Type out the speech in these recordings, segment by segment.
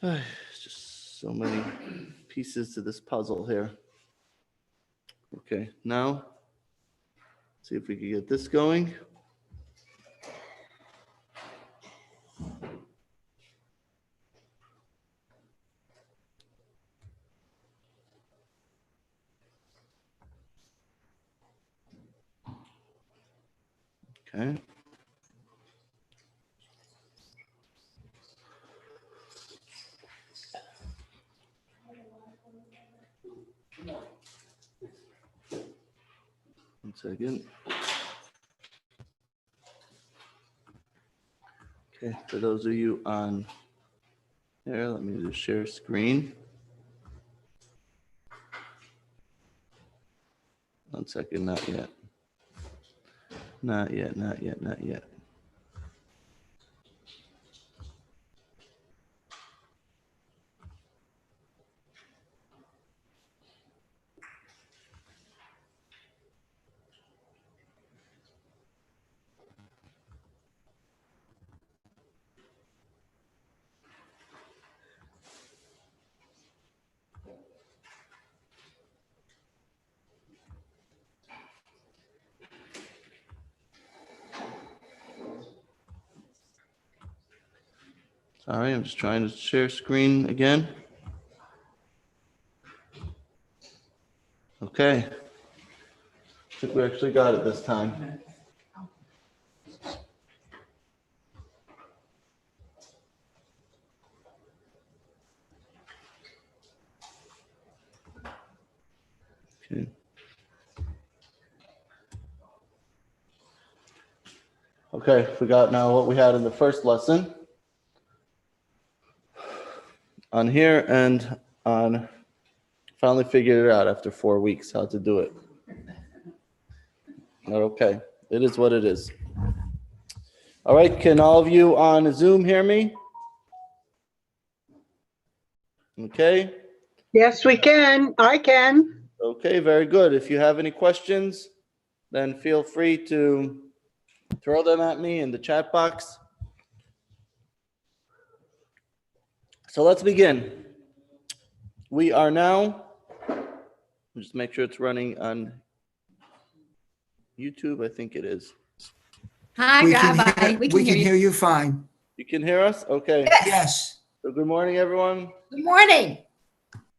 Just so many pieces to this puzzle here. Okay, now, see if we can get this going. Okay. One second. Okay, for those of you on there, let me just share screen. One second, not yet. Not yet, not yet, not yet. Sorry, I'm just trying to share screen again. Okay. I think we actually got it this time. Okay. Okay, we got now what we had in the first lesson on here, and on finally figured it out after 4 weeks how to do it. But okay, it is what it is. All right, can all of you on Zoom hear me? Okay. Yes, we can. I can. Okay, very good. If you have any questions, then feel free to throw them at me in the chat box. So let's begin. We are now, just make sure it's running on YouTube. I think it is. Hi, Rabbi. We can hear you fine. You can hear us? Okay. Yes. So good morning, everyone. Good morning.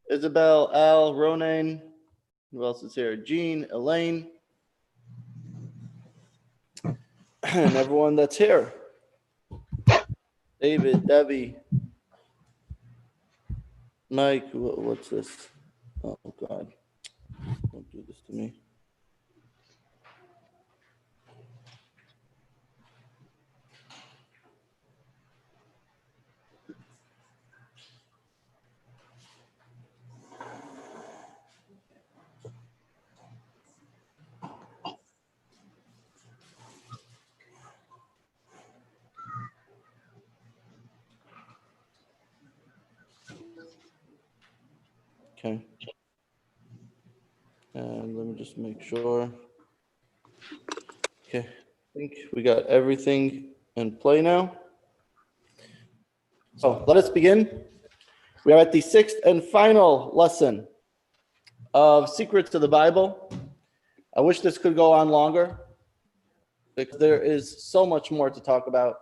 Isabel, Al, Ronaine. Who else is here? Jean, Elaine. And everyone that's here. David, Debbie, Mike, what's this? Oh, God. Don't do this to me. Okay. And let me just make sure. Okay. I think we got everything in play now. So let us begin. We are at the sixth and final lesson of Secrets of the Bible. I wish this could go on longer because there is so much more to talk about.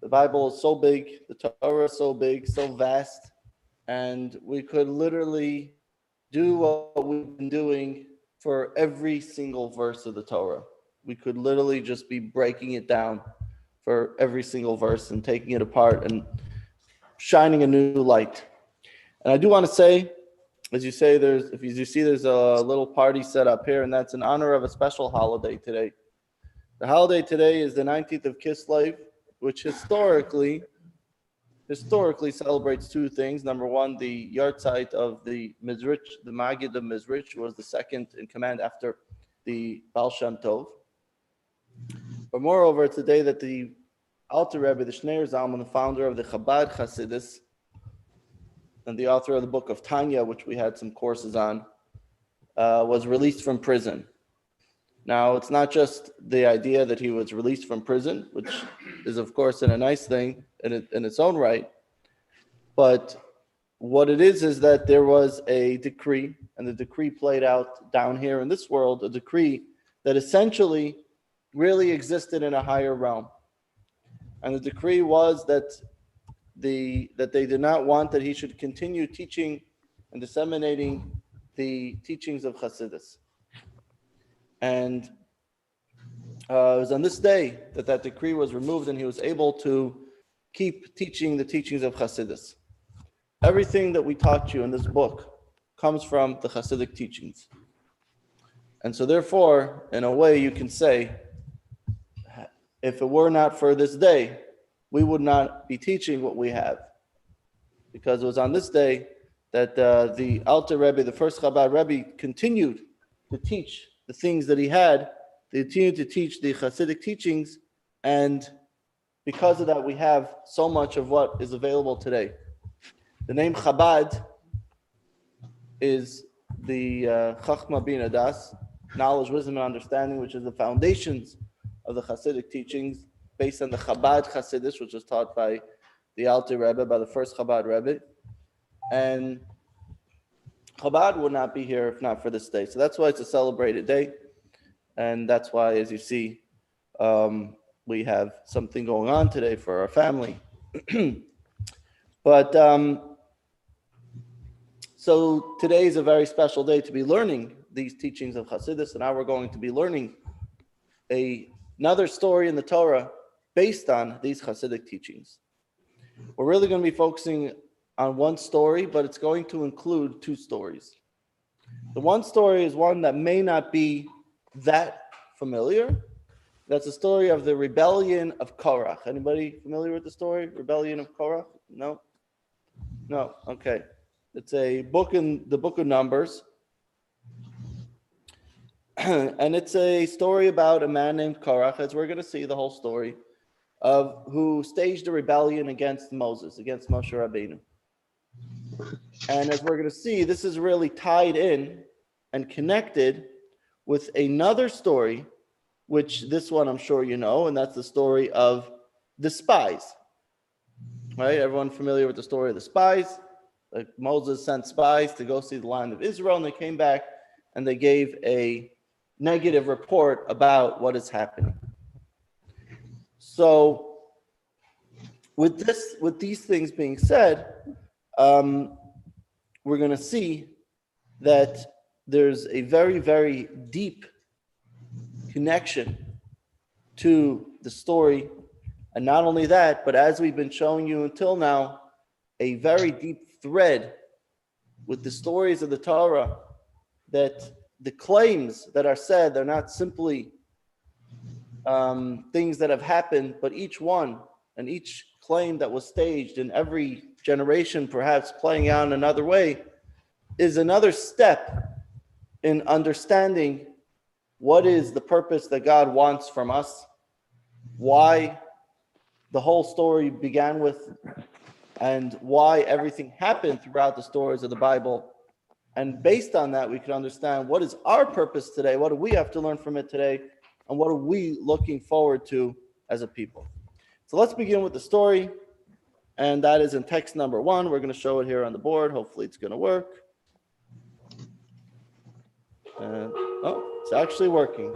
The Bible is so big, the Torah is so big, so vast, and we could literally do what we've been doing for every single verse of the Torah. We could literally just be breaking it down for every single verse and taking it apart and shining a new light. And I do want to say, as you say, there's a little party set up here, and that's in honor of a special holiday today. The holiday today is the 19th of Kislev, which historically celebrates two things. Number one, the yahrzeit of the Mizrich, the Maggid of Mizrich, was the second in command after the Baal Shem Tov. But moreover, it's the day that the Alter Rebbe, the Shneir Zalman, the founder of the Chabad Hasidus, and the author of the book of Tanya, which we had some courses on, was released from prison. Now, it's not just the idea that he was released from prison, which is, of course, a nice thing in its own right, But what it is that there was a decree, and the decree played out down here in this world, a decree that essentially really existed in a higher realm. And the decree was that they did not want that he should continue teaching and disseminating the teachings of Hasidus. And it was on this day that decree was removed, and he was able to keep teaching the teachings of Hasidus. Everything that we taught you in this book comes from the Hasidic teachings. And so therefore, in a way, you can say, if it were not for this day, we would not be teaching what we have. Because it was on this day that the Alter Rebbe, the first Chabad Rebbe, continued to teach the things that he had. They continued to teach the Hasidic teachings, and because of that, we have so much of what is available today. The name Chabad is the Chachma Bina Das, knowledge, wisdom, and understanding, which is the foundations of the Hasidic teachings, based on the Chabad Hasidus, which was taught by the Alter Rebbe, by the first Chabad Rebbe. And Chabad would not be here if not for this day. So that's why it's a celebrated day. And that's why, as you see, we have something going on today for our family. But so today is a very special day to be learning these teachings of Hasidus, and now we're going to be learning another story in the Torah based on these Hasidic teachings. We're really going to be focusing on one story, but it's going to include two stories. The one story is one that may not be that familiar. That's the story of the rebellion of Korach. Anybody familiar with the story? Rebellion of Korach? No? No, okay. It's a book in the book of Numbers. And it's a story about a man named Korach, as we're going to see the whole story, of who staged a rebellion against Moses, against Moshe Rabbeinu. And as we're going to see, this is really tied in and connected with another story, which this one I'm sure you know, and that's the story of the spies. Right? Everyone familiar with the story of the spies? Like Moses sent spies to go see the land of Israel, and they came back and they gave a negative report about what is happening. So with these things being said, we're going to see that there's a very, very deep connection to the story. And not only that, but as we've been showing you until now, a very deep thread with the stories of the Torah, that the claims that are said, they're not simply things that have happened, but each one and each claim that was staged in every generation, perhaps playing out in another way, is another step in understanding what is the purpose that God wants from us, why the whole story began with, and why everything happened throughout the stories of the Bible. And based on that, we can understand what is our purpose today, what do we have to learn from it today, and what are we looking forward to as a people. So let's begin with the story, and that is in text number 1. We're going to show it here on the board. Hopefully it's going to work. Oh, it's actually working.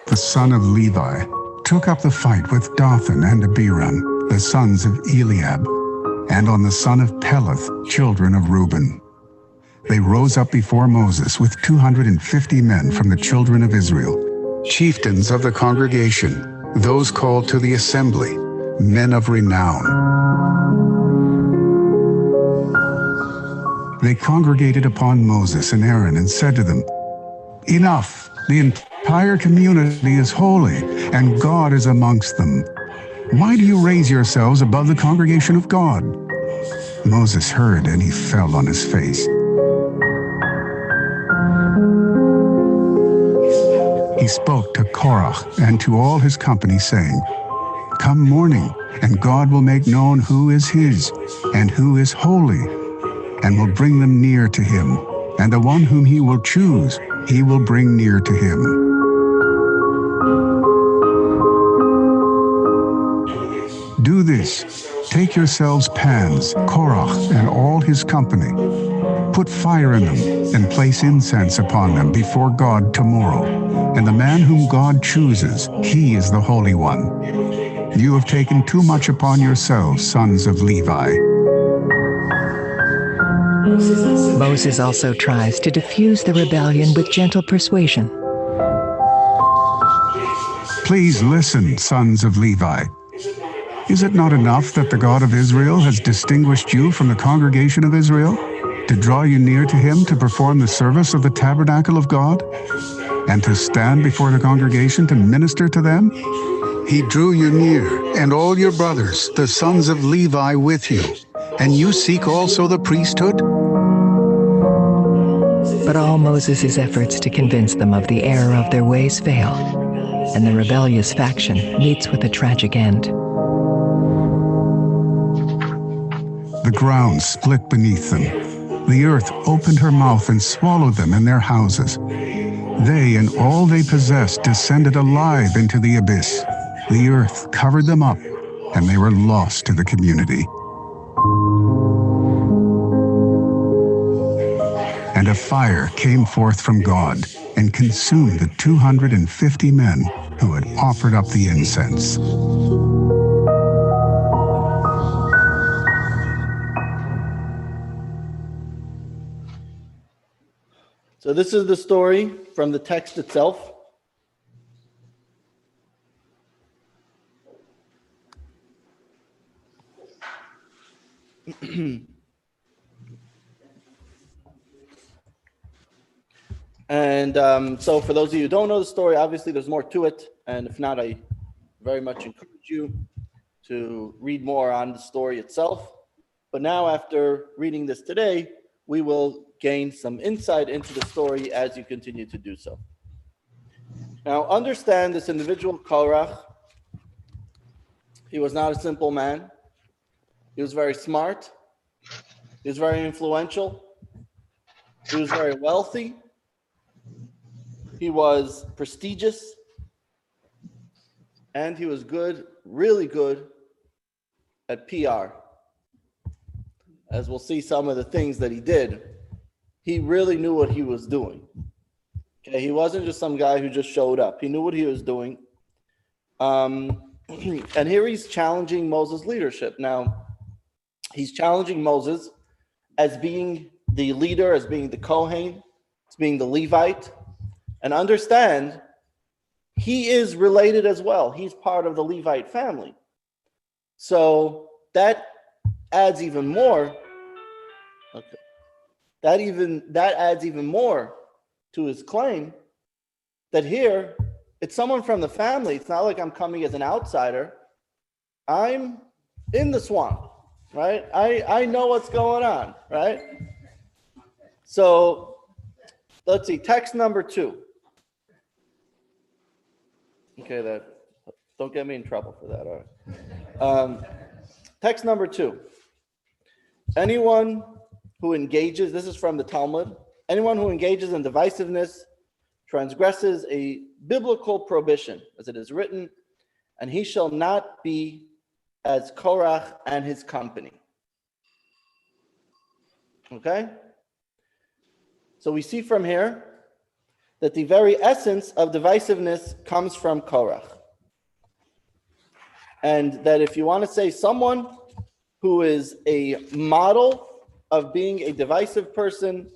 The son of Levi, took up the fight with Dathan and Abiram, the sons of Eliab, and on the son of Peleth, children of Reuben. They rose up before Moses with 250 men from the children of Israel, chieftains of the congregation, those called to the assembly, men of renown. They congregated upon Moses and Aaron and said to them, "Enough! The entire community is holy, and God is amongst them. Why do you raise yourselves above the congregation of God?" Moses heard, and he fell on his face. He spoke to Korach and to all his company, saying, come morning, and God will make known who is his and who is holy, and will bring them near to him. And the one whom he will choose, he will bring near to him. Do this. Take yourselves pans, Korach, and all his company. Put fire in them, and place incense upon them before God tomorrow. And the man whom God chooses, he is the Holy One. You have taken too much upon yourselves, sons of Levi. Moses also tries to diffuse the rebellion with gentle persuasion. Please listen, sons of Levi. Is it not enough that the God of Israel has distinguished you from the congregation of Israel, to draw you near to him to perform the service of the tabernacle of God, and to stand before the congregation to minister to them? He drew you near, and all your brothers, the sons of Levi, with you, and you seek also the priesthood? But all Moses' efforts to convince them of the error of their ways fail, and the rebellious faction meets with a tragic end. The ground split beneath them. The earth opened her mouth and swallowed them in their houses. They and all they possessed descended alive into the abyss. The earth covered them up, and they were lost to the community. And a fire came forth from God and consumed the 250 men who had offered up the incense. So this is the story from the text itself. And so for those of you who don't know the story, obviously there's more to it. And if not, I very much encourage you to read more on the story itself. But now, after reading this today, we will gain some insight into the story as you continue to do so. Now, understand this individual, Korach. He was not a simple man. He was very smart. He was very influential. He was very wealthy. He was prestigious. And he was good, really good at PR. As we'll see some of the things that he did, he really knew what he was doing. Okay, he wasn't just some guy who just showed up. He knew what he was doing. And here he's challenging Moses' leadership. Now, he's challenging Moses as being the leader, as being the Kohen, as being the Levite. And understand, he is related as well. He's part of the Levite family. So that adds even more. Okay. That adds even more to his claim that here it's someone from the family. It's not like I'm coming as an outsider. I'm in the swamp, right? I know what's going on, right? So let's see, text number 2. Okay, that don't get me in trouble for that. All right. Text number 2. Anyone who engages, this is from the Talmud, anyone who engages in divisiveness transgresses a biblical prohibition, as it is written, and he shall not be as Korach and his company. Okay? So we see from here that the very essence of divisiveness comes from Korach. And that if you want to say someone who is a model of being a divisive person,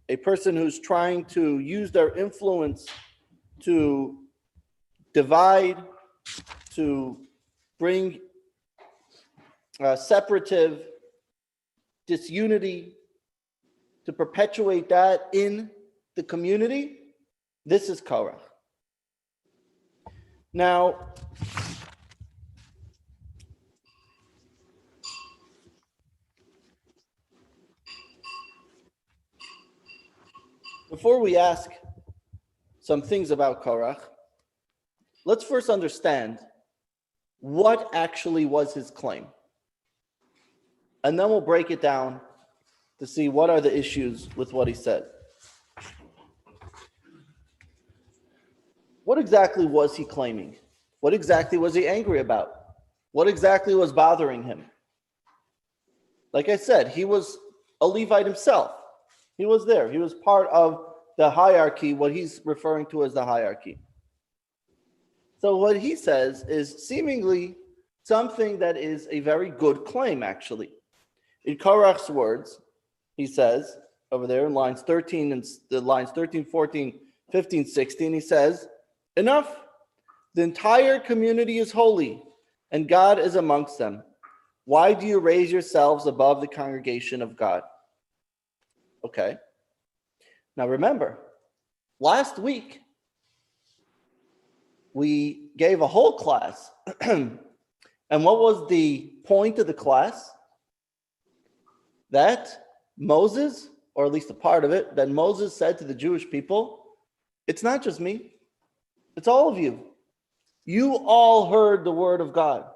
a person who's trying to use their influence to divide, to bring separative disunity, to perpetuate that in the community, this is Korach. Now, before we ask some things about Korach, let's first understand what actually was his claim. And then we'll break it down to see what are the issues with what he said. What exactly was he claiming? What exactly was he angry about? What exactly was bothering him? Like I said, he was a Levite himself. He was there. He was part of the hierarchy, what he's referring to as the hierarchy. So what he says is seemingly something that is a very good claim, actually. In Korach's words, he says, over there in lines 13 and the lines 13, 14, 15, 16, he says, enough. The entire community is holy, and God is amongst them. Why do you raise yourselves above the congregation of God? Okay. Now remember, last week, we gave a whole class. And what was the point of the class? That Moses, or at least a part of it, that Moses said to the Jewish people, it's not just me, it's all of you. You all heard the word of God.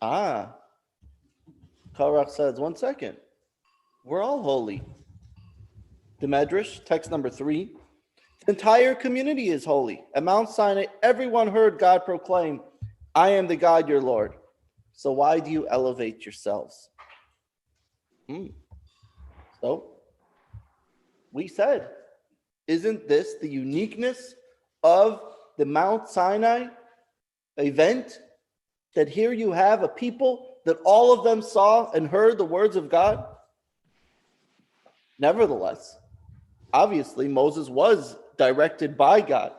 Korach says, 1 second. We're all holy. The Medrash, text number 3. The entire community is holy. At Mount Sinai, everyone heard God proclaim, I am the God, your Lord. So why do you elevate yourselves? So we said, isn't this the uniqueness of the Mount Sinai event? That here you have a people that all of them saw and heard the words of God? Nevertheless, obviously Moses was directed by God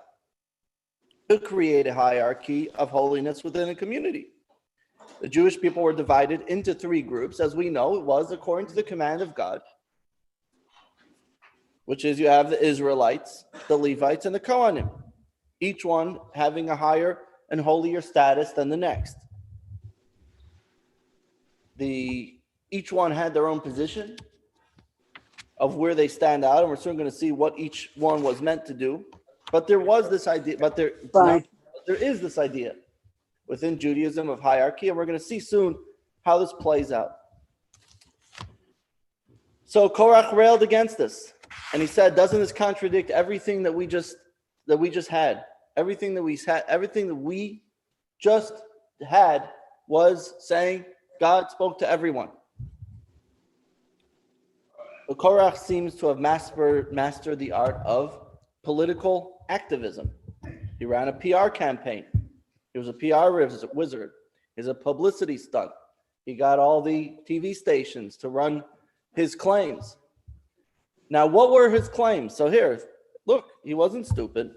to create a hierarchy of holiness within a community. The Jewish people were divided into 3 groups. As we know, it was according to the command of God, which is you have the Israelites, the Levites, and the Kohanim, each one having a higher and holier status than the next. Each one had their own position of where they stand out, and we're soon going to see what each one was meant to do. But there was this idea, there is this idea within Judaism of hierarchy, and we're going to see soon how this plays out. So Korach railed against this, and he said, doesn't this contradict everything that we just had? Everything that we just had was saying God spoke to everyone. But Korach seems to have mastered the art of political activism. He ran a PR campaign. He was a PR wizard. He's a publicity stunt. He got all the TV stations to run his claims. Now, what were his claims? So here, look, he wasn't stupid.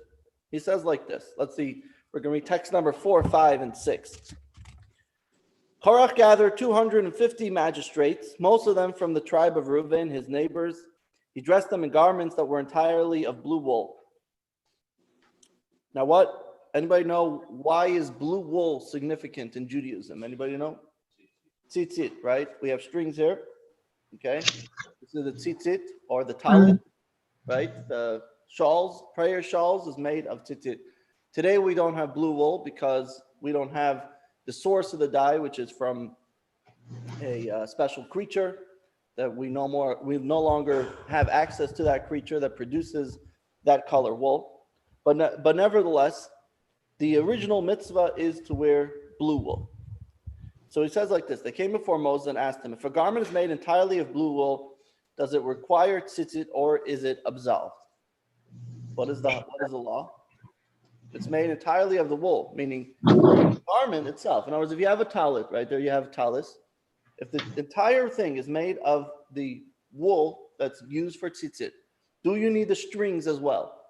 He says like this. Let's see. We're going to read text number 4, 5, and 6. Korach gathered 250 magistrates, most of them from the tribe of Reuben, his neighbors. He dressed them in garments that were entirely of blue wool. Now anybody know why is blue wool significant in Judaism? Anybody know? Tzitzit, right? We have strings here. Okay. This is the tzitzit or the talit, right? The shawls, prayer shawls is made of tzitzit. Today we don't have blue wool because we don't have the source of the dye, which is from a special creature that we no longer have access to that creature that produces that color wool. But nevertheless, the original mitzvah is to wear blue wool. So he says like this, they came before Moses and asked him, if a garment is made entirely of blue wool, does it require tzitzit or is it absolved? What is the law? It's made entirely of the wool, meaning the garment itself. In other words, if you have a talit, right there you have talis. If the entire thing is made of the wool that's used for tzitzit, do you need the strings as well?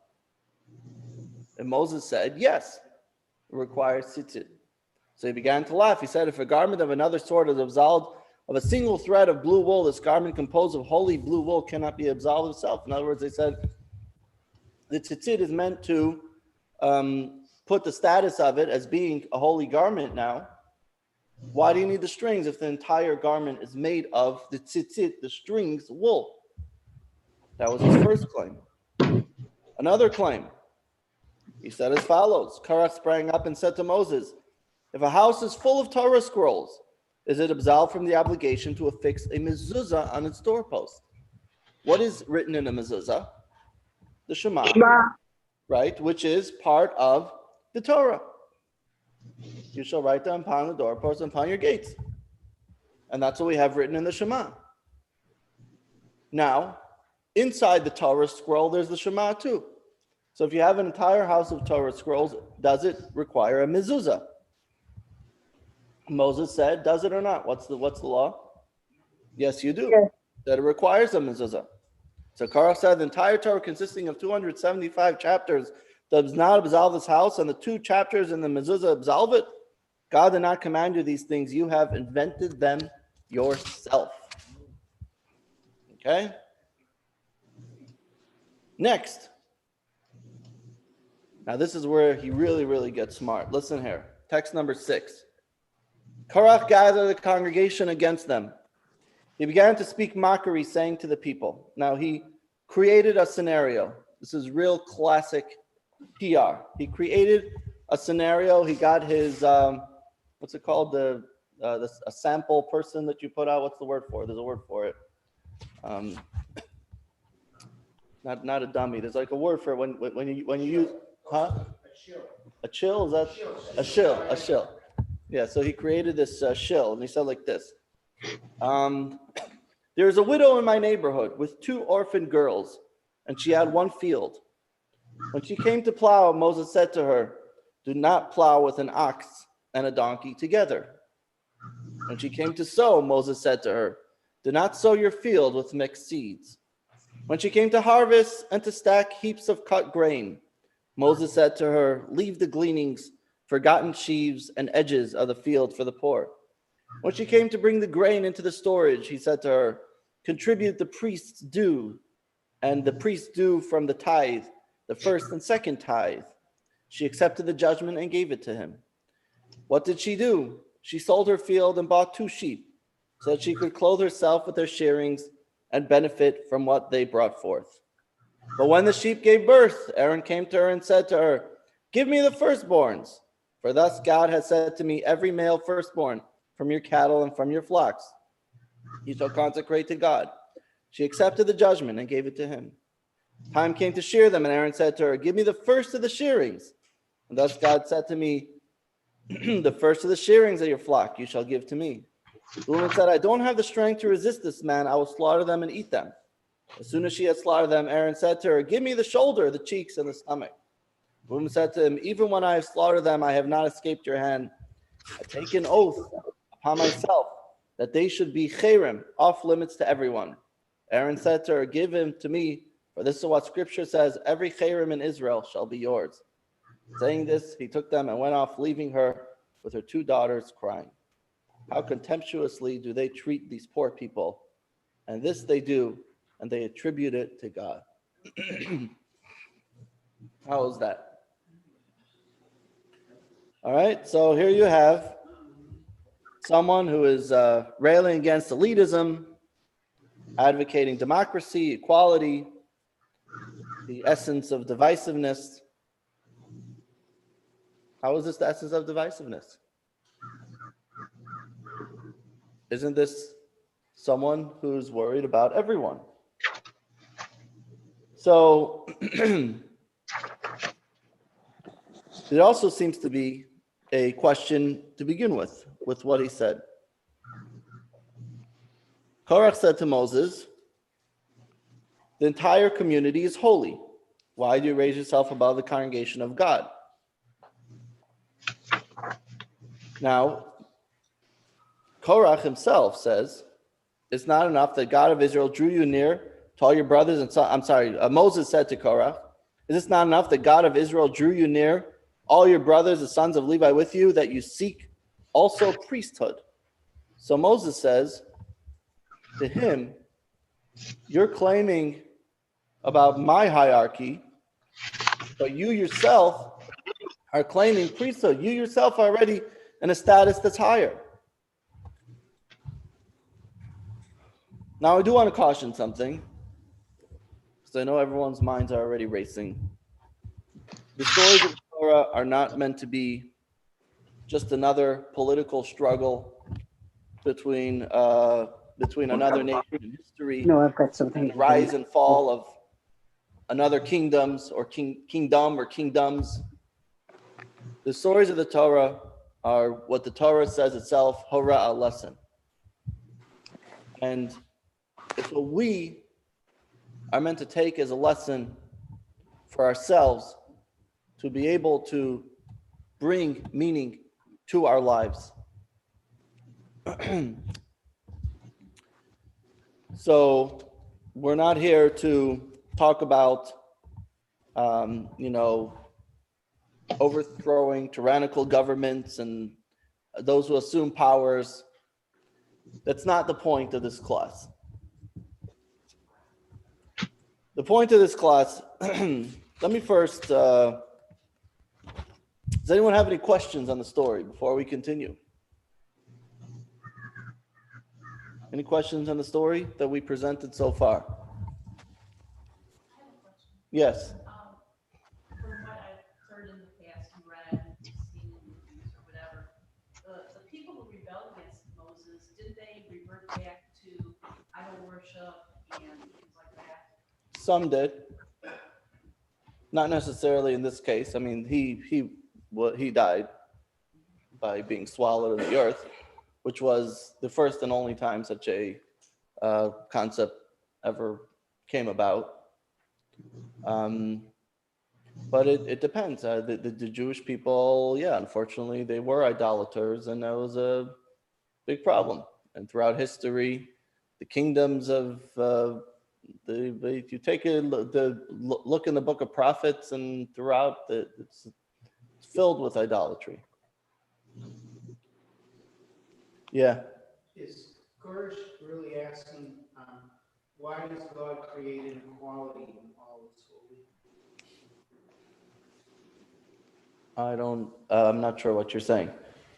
And Moses said, yes, it requires tzitzit. So he began to laugh. He said, if a garment of another sort is absolved of a single thread of blue wool, this garment composed of holy blue wool cannot be absolved itself. In other words, they said, the tzitzit is meant to put the status of it as being a holy garment now. Why do you need the strings if the entire garment is made of the tzitzit, the strings, wool? That was his first claim. Another claim. He said as follows: Korach sprang up and said to Moses, if a house is full of Torah scrolls, is it absolved from the obligation to affix a mezuzah on its doorpost? What is written in a mezuzah? The Shema, Shema. right? Which is part of the Torah. You shall write them upon the doorpost and upon your gates. And that's what we have written in the Shema. Now, inside the Torah scroll, there's the Shema too. So if you have an entire house of Torah scrolls, does it require a mezuzah? Moses said, does it or not? What's the law? Yes, you do. Yes. That it requires a mezuzah. So Korach said, the entire Torah consisting of 275 chapters does not absolve this house, and the 2 chapters in the mezuzah absolve it. God did not command you these things. You have invented them yourself. Okay? Next. Now this is where he really, really gets smart. Listen here. Text number 6. Korach gathered the congregation against them. He began to speak mockery, saying to the people. Now he created a scenario. This is real classic PR. He created a scenario. He got his, what's it called? A sample person that you put out. What's the word for it? There's a word for it. Not a dummy. There's like a word for it when you use, huh? A chill? Is that a shill? A shill. Yeah. So he created this shill, and he said like this. There is a widow in my neighborhood with 2 orphan girls, and she had 1 field. When she came to plow, Moses said to her, do not plow with an ox and a donkey together. When she came to sow, Moses said to her, do not sow your field with mixed seeds. When she came to harvest and to stack heaps of cut grain, Moses said to her, leave the gleanings, forgotten sheaves, and edges of the field for the poor. When she came to bring the grain into the storage, he said to her, contribute the priest's due, and the priest's due from the tithe, the first and second tithe. She accepted the judgment and gave it to him. What did she do? She sold her field and bought 2 sheep, so that she could clothe herself with their shearings and benefit from what they brought forth. But when the sheep gave birth, Aaron came to her and said to her, give me the firstborns, for thus God has said to me, every male firstborn from your cattle and from your flocks you shall consecrate to God. She accepted the judgment and gave it to him. Time came to shear them, and Aaron said to her, give me the first of the shearings. And thus God said to me, the first of the shearings of your flock you shall give to me. The woman said, I don't have the strength to resist this man. I will slaughter them and eat them. As soon as she had slaughtered them, Aaron said to her, give me the shoulder, the cheeks, and the stomach. The woman said to him, even when I have slaughtered them, I have not escaped your hand. I take an oath upon myself that they should be cherem, off limits to everyone. Aaron said to her, give him to me, for this is what scripture says, every cherem in Israel shall be yours. Saying this, he took them and went off, leaving her with her 2 daughters crying. How contemptuously do they treat these poor people? And this they do, and they attribute it to God. How is that? All right, so here you have someone who is railing against elitism, advocating democracy, equality, the essence of divisiveness. How is this the essence of divisiveness? Isn't this someone who's worried about everyone? So there also seems to be a question to begin with what he said. Korach said to Moses, the entire community is holy. Why do you raise yourself above the congregation of God? Now, Korach himself says, it's not enough that God of Israel drew you near to all your brothers and sons. Moses said to Korach, is this not enough that God of Israel drew you near, all your brothers, the sons of Levi with you, that you seek also priesthood? So Moses says to him, you're claiming about my hierarchy, but you yourself are claiming priesthood. You yourself are already in a status that's higher. Now, I do want to caution something, because I know everyone's minds are already racing. The stories of the Torah are not meant to be just another political struggle between another nation in history, No, I've got something. and the rise and fall of another kingdom or kingdoms. The stories of the Torah are what the Torah says itself, Hora, a lesson. And it's what we are meant to take as a lesson for ourselves to be able to bring meaning to our lives. So we're not here to talk about, overthrowing tyrannical governments and those who assume powers. That's not the point of this class. The point of this class, let me first, does anyone have any questions on the story before we continue? Any questions on the story that we presented so far? Yes. From what I've heard in the past and read, seen in movies or whatever, the people who rebelled against Moses, did they revert back to idol worship and things like that? Some did. Not necessarily in this case. I mean, he died by being swallowed in the earth, which was the first and only time such a concept ever came about. But it depends. The Jewish people, yeah, unfortunately, they were idolaters, and that was a big problem. And throughout history, the kingdoms of you take a look in the book of prophets, and throughout it's filled with idolatry. Yeah. Is Gersh really asking, why does God create inequality in all its holy? I'm not sure what you're saying.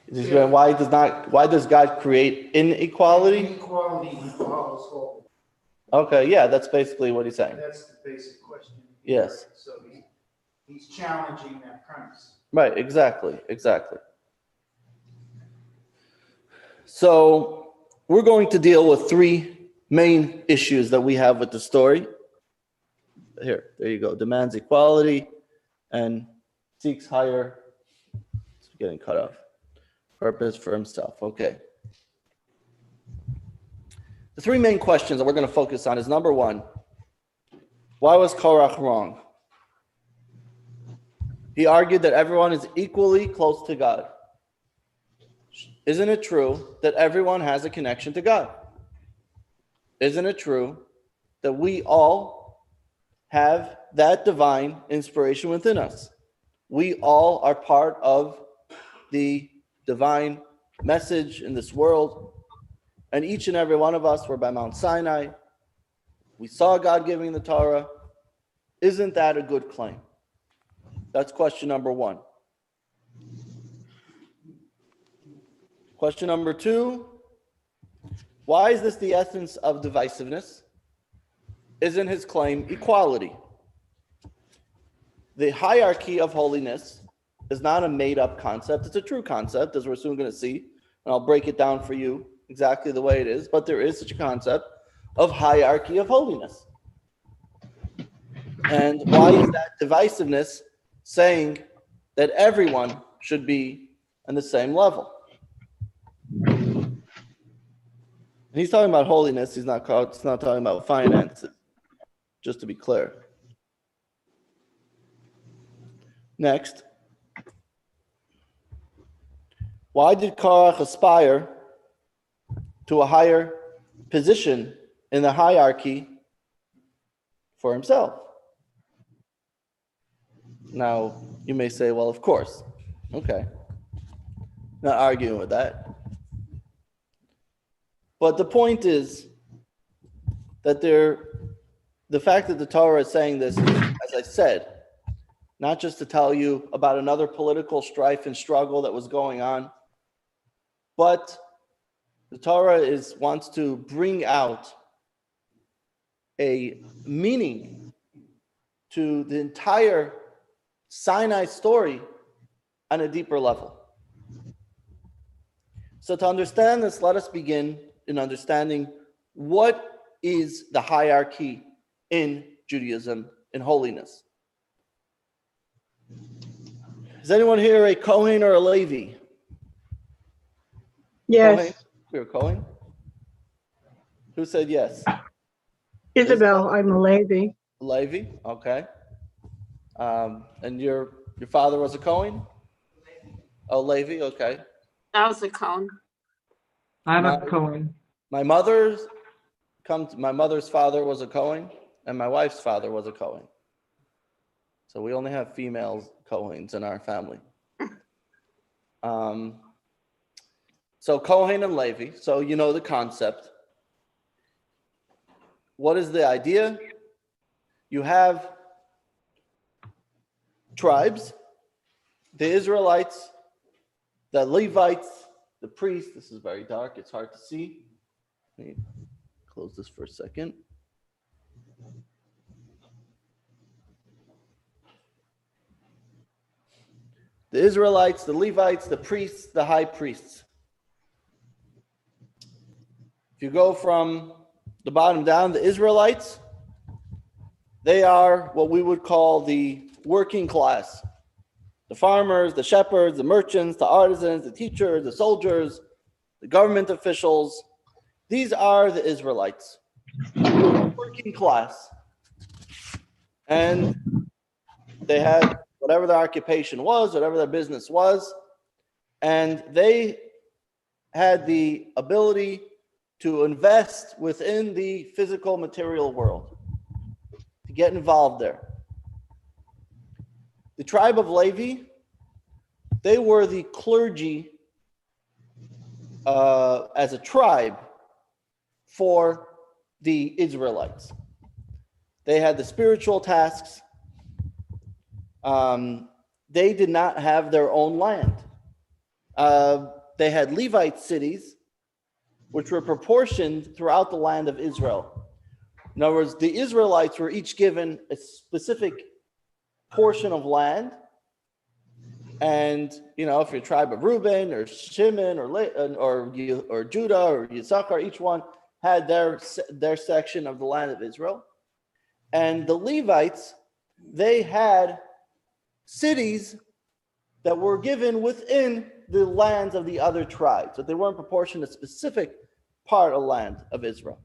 Why does God create inequality? Inequality in all its holy. Okay, yeah, that's basically what he's saying. That's the basic question. Yes. So he's challenging that premise. Right, exactly. So we're going to deal with three main issues that we have with the story. There you go. Demands equality and seeks higher, it's getting cut off, purpose for himself. Okay. The three main questions that we're going to focus on is number one, why was Korach wrong? He argued that everyone is equally close to God. Isn't it true that everyone has a connection to God? Isn't it true that we all have that divine inspiration within us? We all are part of the divine message in this world. And each and every one of us were by Mount Sinai. We saw God giving the Torah. Isn't that a good claim? That's question number one. Question number two, why is this the essence of divisiveness? Isn't his claim equality? The hierarchy of holiness is not a made-up concept. It's a true concept, as we're soon going to see. And I'll break it down for you exactly the way it is. But there is such a concept of hierarchy of holiness. And why is that divisiveness saying that everyone should be on the same level? And he's talking about holiness. It's not talking about finances, just to be clear. Next, why did Korach aspire to a higher position in the hierarchy for himself? Now, you may say, well, of course. Okay. Not arguing with that. But the point is that the fact that the Torah is saying this, as I said, not just to tell you about another political strife and struggle that was going on, but the Torah wants to bring out a meaning to the entire Sinai story on a deeper level. So to understand this, let us begin in understanding what is the hierarchy in Judaism in holiness. Is anyone here a Kohen or a Levi? Yes. Kohen? You're a Kohen? Who said yes? Isabel, I'm a Levi. Levi, okay. And your father was a Kohen? Oh, Levi, okay. That was a cone. I'm My- a Cohen. My mother's father was a Kohen, and my wife's father was a Kohen. So we only have female Kohens in our family. So Kohen and Levi. So you know the concept. What is the idea? You have tribes, the Israelites, the Levites, the priests. This is very dark. It's hard to see. Let me close this for a second. The Israelites, the Levites, the priests, the high priests. If you go from the bottom down, the Israelites, they are what we would call the working class. The farmers, the shepherds, the merchants, the artisans, the teachers, the soldiers, the government officials. These are the Israelites, working class. And they had whatever their occupation was, whatever their business was, and they had the ability to invest within the physical material world, to get involved there. The tribe of Levi, they were the clergy as a tribe for the Israelites. They had the spiritual tasks. They did not have their own land. They had Levite cities, which were proportioned throughout the land of Israel. In other words, the Israelites were each given a specific portion of land. And, you know, if you're a tribe of Reuben or Shimon or Judah or Yisachar, each one had their section of the land of Israel. And the Levites, they had cities that were given within the lands of the other tribes, but they weren't proportioned to a specific part of land of Israel.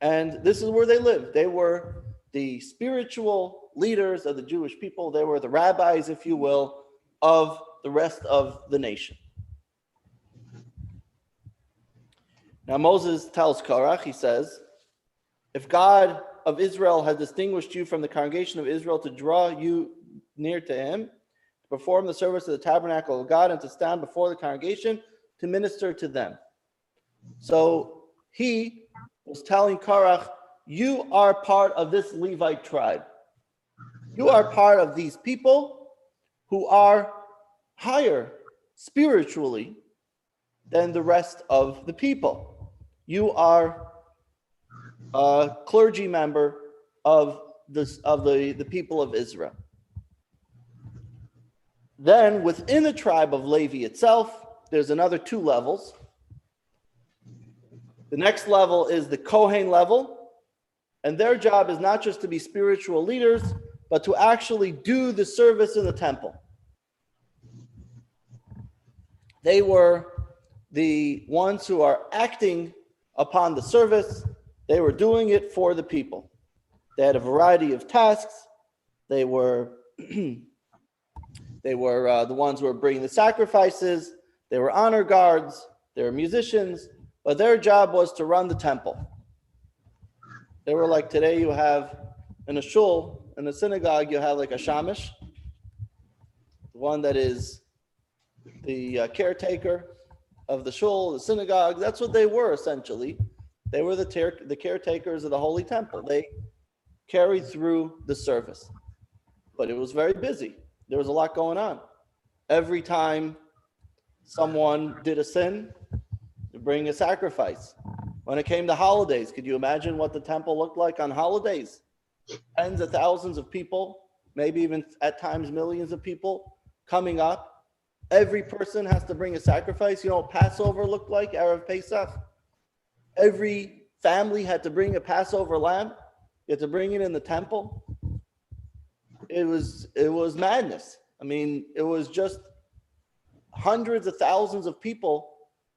And this is where they lived. They were the spiritual leaders of the Jewish people. They were the rabbis, if you will, of the rest of the nation. Now Moses tells Korach, he says, if God of Israel has distinguished you from the congregation of Israel to draw you near to him, to perform the service of the tabernacle of God, and to stand before the congregation to minister to them. So he was telling Korach, you are part of this Levite tribe. You are part of these people who are higher spiritually than the rest of the people. You are a clergy member of the people of Israel. Then within the tribe of Levi itself, there's another two levels. The next level is the Kohen level, and their job is not just to be spiritual leaders, but to actually do the service in the temple. They were the ones who are acting upon the service. They were doing it for the people. They had a variety of tasks. They were the ones who were bringing the sacrifices. They were honor guards. They were musicians, but their job was to run the temple. They were like today you have in a shul, in a synagogue, you have like a shamish, the one that is the caretaker of the shul, the synagogue. That's what they were essentially. They were the caretakers of the holy temple. They carried through the service, but it was very busy. There was a lot going on. Every time someone did a sin, they bring a sacrifice. When it came to holidays, could you imagine what the temple looked like on holidays? Tens of thousands of people maybe even at times millions of people coming up. Every person has to bring a sacrifice. You know what Passover looked like, Erev Pesach? Every family had to bring a Passover lamb. You had to bring it in the temple. It was madness. I mean, it was just hundreds of thousands of people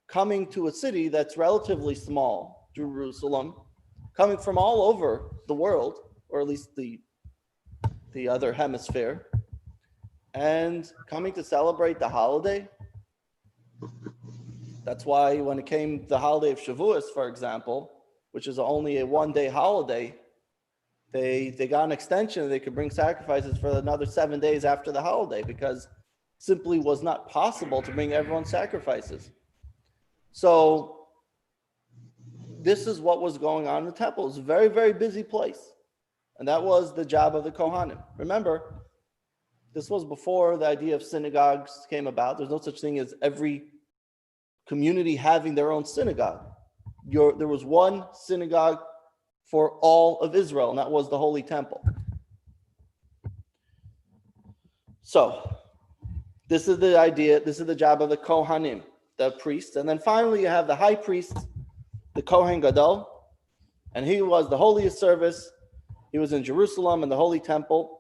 coming to a city that's relatively small, Jerusalem, coming from all over the world, or at least the other hemisphere, and coming to celebrate the holiday. That's why when it came the holiday of Shavuos, for example, which is only a one-day holiday, they got an extension. They could bring sacrifices for another 7 days after the holiday, because simply was not possible to bring everyone's sacrifices. So this is what was going on in the temple. It was a very, very busy place. And that was the job of the Kohanim. Remember, this was before the idea of synagogues came about. There's no such thing as every community having their own synagogue. There was one synagogue for all of Israel, and that was the Holy Temple. So this is the idea, this is the job of the Kohanim, the priests. And then finally you have the high priest, the Kohen Gadol, and he was the holiest service. He was in Jerusalem in the Holy Temple.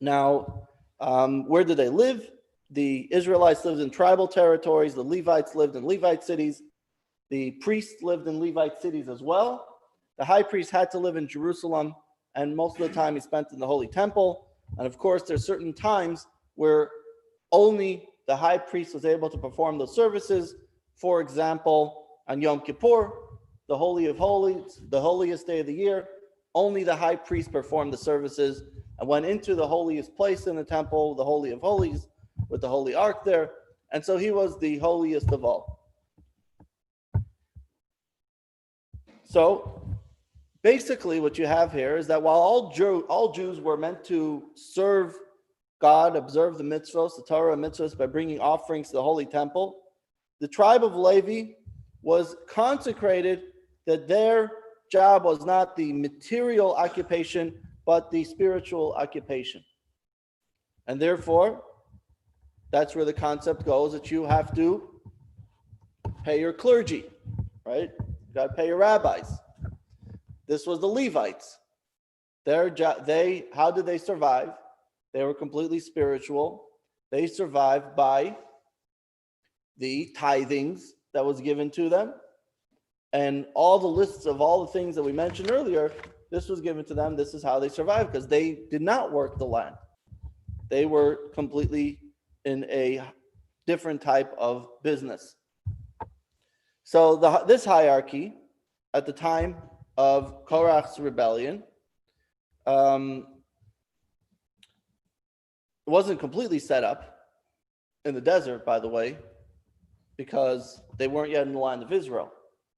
Now, where did they live? The Israelites lived in tribal territories. The Levites lived in Levite cities. The priests lived in Levite cities as well. The high priest had to live in Jerusalem, and most of the time he spent in the Holy Temple. And of course, there's certain times where only the high priest was able to perform those services. For example, on Yom Kippur, the Holy of Holies, the holiest day of the year, only the high priest performed the services and went into the holiest place in the temple, the Holy of Holies, with the Holy Ark there. And so he was the holiest of all. So basically what you have here is that while all Jews were meant to serve God, observe the mitzvos, the Torah mitzvos, by bringing offerings to the Holy Temple, the tribe of Levi was consecrated that their job was not the material occupation, but the spiritual occupation. And therefore, that's where the concept goes that you have to pay your clergy, right? You got to pay your rabbis. This was the Levites. How did they survive? They were completely spiritual. They survived by the tithings that was given to them. And all the lists of all the things that we mentioned earlier, this was given to them. This is how they survived, because they did not work the land. They were completely in a different type of business. So this hierarchy at the time of Korach's rebellion, it wasn't completely set up in the desert, by the way, because they weren't yet in the land of Israel.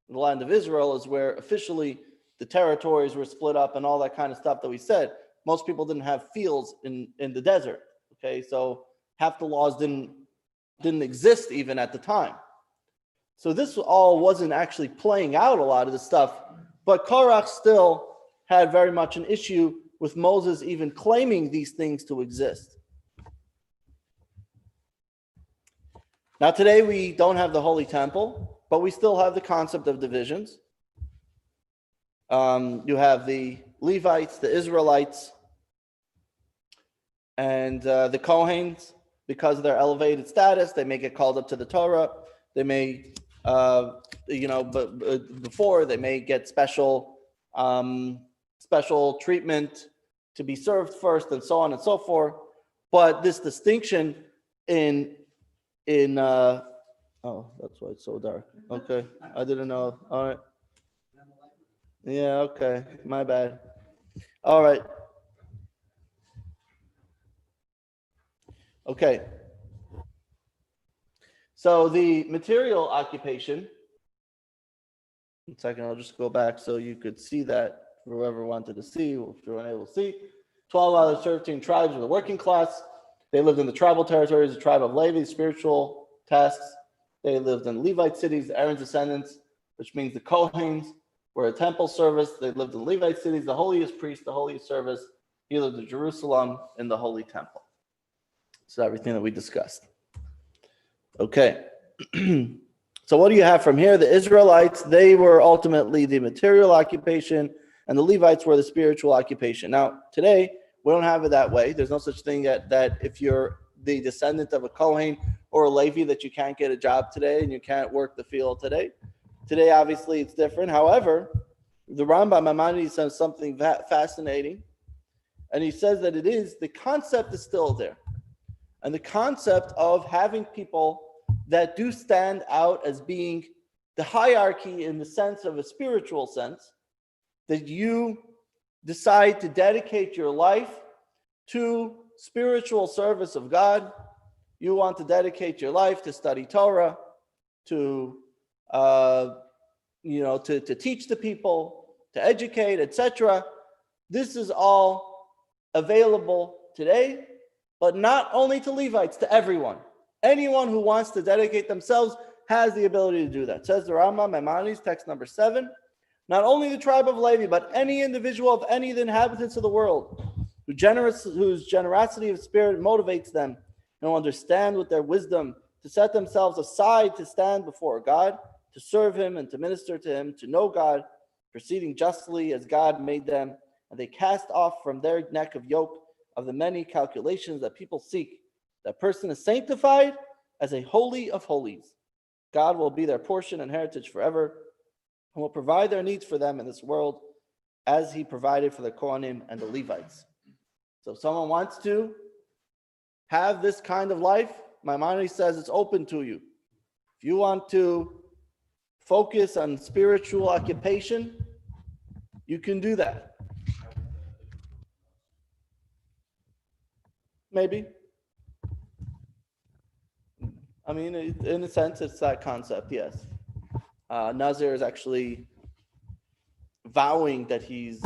The land of Israel is where officially the territories were split up and all that kind of stuff that we said. Most people didn't have fields in the desert. Okay, so half the laws didn't exist even at the time. So this all wasn't actually playing out a lot of the stuff, but Korach still had very much an issue with Moses even claiming these things to exist. Now today we don't have the Holy Temple, but we still have the concept of divisions. You have the Levites, the Israelites, and the Kohens. Because of their elevated status, they may get called up to the Torah. They may, before they may get special treatment to be served first, and so on and so forth. But this distinction oh, that's why it's so dark. Okay, I didn't know. All right. Yeah. Okay. My bad. All right. Okay, so the material occupation, 1 second, I'll just go back so you could see that, for whoever wanted to see, if you're unable to see. 12 out of 13 tribes were the working class. They lived in the tribal territories, the tribe of Levi, spiritual tasks. They lived in Levite cities, Aaron's descendants, which means the Kohens were a temple service. They lived in Levite cities, the holiest priest, the holiest service. He lived in Jerusalem in the Holy Temple. So everything that we discussed. Okay. So what do you have from here? The Israelites, they were ultimately the material occupation, and the Levites were the spiritual occupation. Now, today, we don't have it that way. There's no such thing that if you're the descendant of a Kohen or a Levi that you can't get a job today and you can't work the field today. Today, obviously, it's different. However, the Rambam Maimonides says something fascinating, and he says that the concept is still there. And the concept of having people that do stand out as being the hierarchy in the sense of a spiritual sense, that you decide to dedicate your life to spiritual service of God. You want to dedicate your life to study Torah, to to teach the people, to educate, etc. This is all available today, but not only to Levites, to everyone. Anyone who wants to dedicate themselves has the ability to do that. Says the Rambam Maimonides, text number 7. Not only the tribe of Levi, but any individual of any of the inhabitants of the world whose generosity of spirit motivates them and will understand with their wisdom to set themselves aside to stand before God, to serve him and to minister to him, to know God, proceeding justly as God made them, and they cast off from their neck of yoke of the many calculations that people seek. That person is sanctified as a holy of holies. God will be their portion and heritage forever, and will provide their needs for them in this world as he provided for the Kohanim and the Levites. So if someone wants to have this kind of life, Maimonides says it's open to you. If you want to focus on spiritual occupation, you can do that. Maybe. I mean, in a sense, it's that concept, yes. Nazir is actually vowing that he's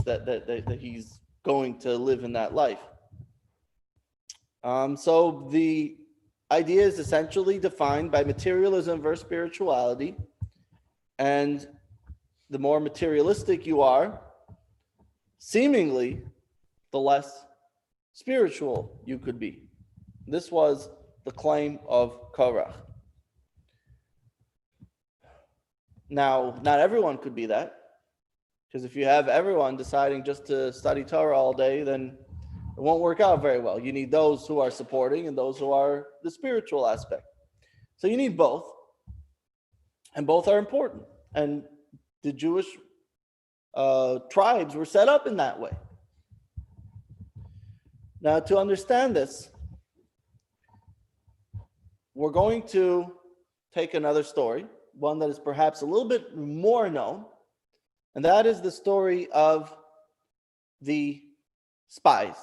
going to live in that life. So the idea is essentially defined by materialism versus spirituality, and the more materialistic you are, seemingly, the less spiritual you could be. This was the claim of Korach. Now, not everyone could be that, because if you have everyone deciding just to study Torah all day, then it won't work out very well. You need those who are supporting and those who are the spiritual aspect. So you need both, and both are important. And the Jewish tribes were set up in that way. Now, to understand this, we're going to take another story, one that is perhaps a little bit more known, and that is the story of the spies.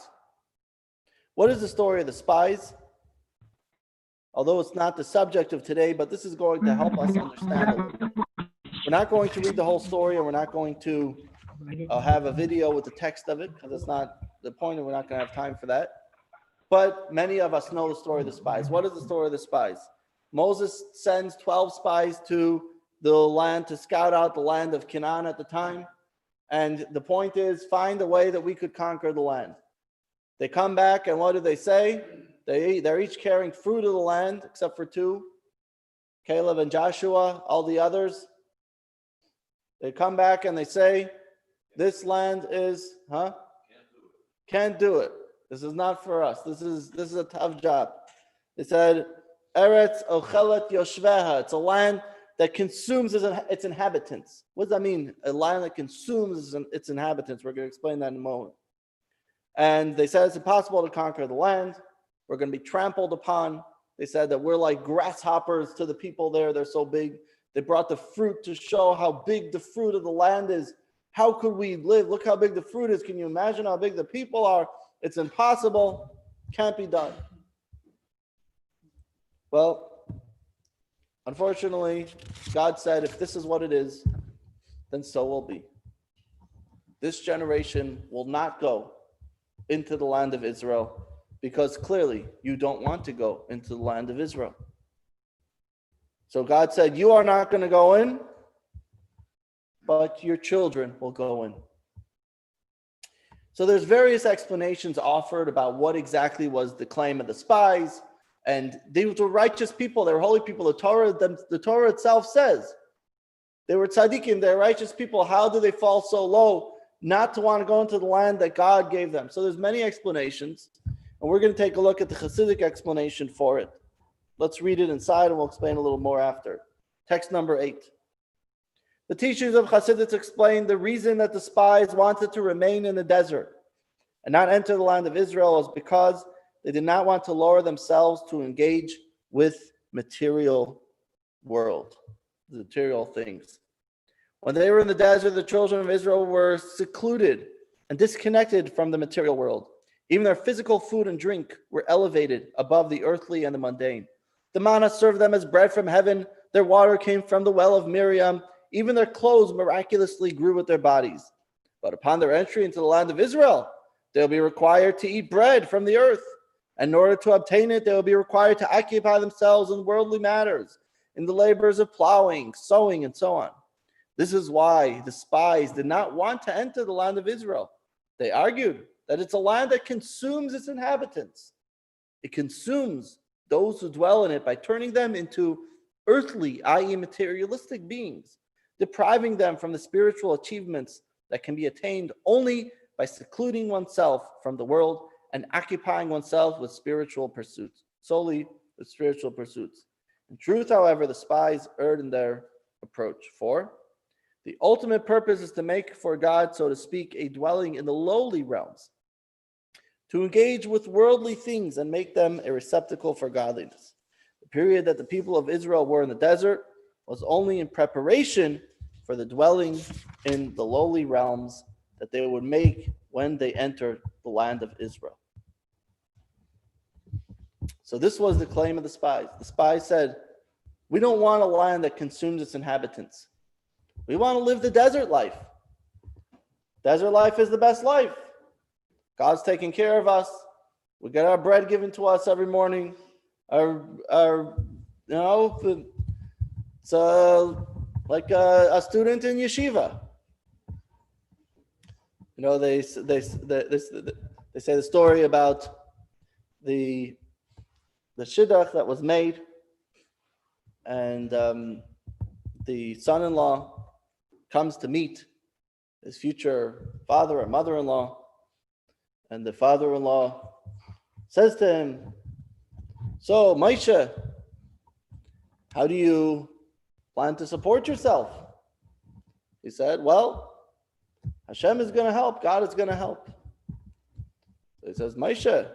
What is the story of the spies? Although it's not the subject of today, but this is going to help us understand a little bit. We're not going to read the whole story, and we're not going to have a video with the text of it, because that's not the point, and we're not going to have time for that. But many of us know the story of the spies. What is the story of the spies? Moses sends 12 spies to the land to scout out the land of Canaan at the time. And the point is, find a way that we could conquer the land. They come back, and what do they say? They're each carrying fruit of the land, except for 2, Caleb and Joshua. All the others, they come back and they say, this land is, can't do it. This is not for us. This is a tough job. They said, Eretz ochelet yoshveha. It's a land that consumes its inhabitants. What does that mean? A land that consumes its inhabitants. We're going to explain that in a moment. And they said it's impossible to conquer the land. We're going to be trampled upon. They said that we're like grasshoppers to the people there. They're so big. They brought the fruit to show how big the fruit of the land is. How could we live? Look how big the fruit is. Can you imagine how big the people are? It's impossible. Can't be done. Well, unfortunately, God said, if this is what it is, then so will be. This generation will not go into the land of Israel, because clearly you don't want to go into the land of Israel. So God said, you are not going to go in, but your children will go in. So there's various explanations offered about what exactly was the claim of the spies. And they were righteous people. They were holy people. The Torah itself says they were tzaddikim. They're righteous people. How do they fall so low not to want to go into the land that God gave them? So there's many explanations. And we're going to take a look at the Hasidic explanation for it. Let's read it inside and we'll explain a little more after. Text number 8. The teachers of Hasidus explain the reason that the spies wanted to remain in the desert and not enter the land of Israel was because they did not want to lower themselves to engage with material world, material things. When they were in the desert, the children of Israel were secluded and disconnected from the material world. Even their physical food and drink were elevated above the earthly and the mundane. The manna served them as bread from heaven. Their water came from the well of Miriam. Even their clothes miraculously grew with their bodies. But upon their entry into the land of Israel, they'll be required to eat bread from the earth. And in order to obtain it, they will be required to occupy themselves in worldly matters, in the labors of plowing, sowing, and so on. This is why the spies did not want to enter the land of Israel. They argued that it's a land that consumes its inhabitants. It consumes those who dwell in it by turning them into earthly, i.e. materialistic beings, depriving them from the spiritual achievements that can be attained only by secluding oneself from the world and occupying oneself with spiritual pursuits, solely with spiritual pursuits. In truth, however, the spies erred in their approach. For the ultimate purpose is to make for God, so to speak, a dwelling in the lowly realms, to engage with worldly things and make them a receptacle for godliness. The period that the people of Israel were in the desert was only in preparation for the dwelling in the lowly realms that they would make when they entered the land of Israel. So this was the claim of the spies. The spies said, we don't want a land that consumes its inhabitants. We want to live the desert life. Desert life is the best life. God's taking care of us. We get our bread given to us every morning. It's like a student in yeshiva. You know, they say the story about the shidduch that was made, and the son-in-law comes to meet his future father or mother-in-law, and the father-in-law says to him, so Moshe, how do you plan to support yourself? He said, well, Hashem is going to help. God is going to help. So he says, Moshe,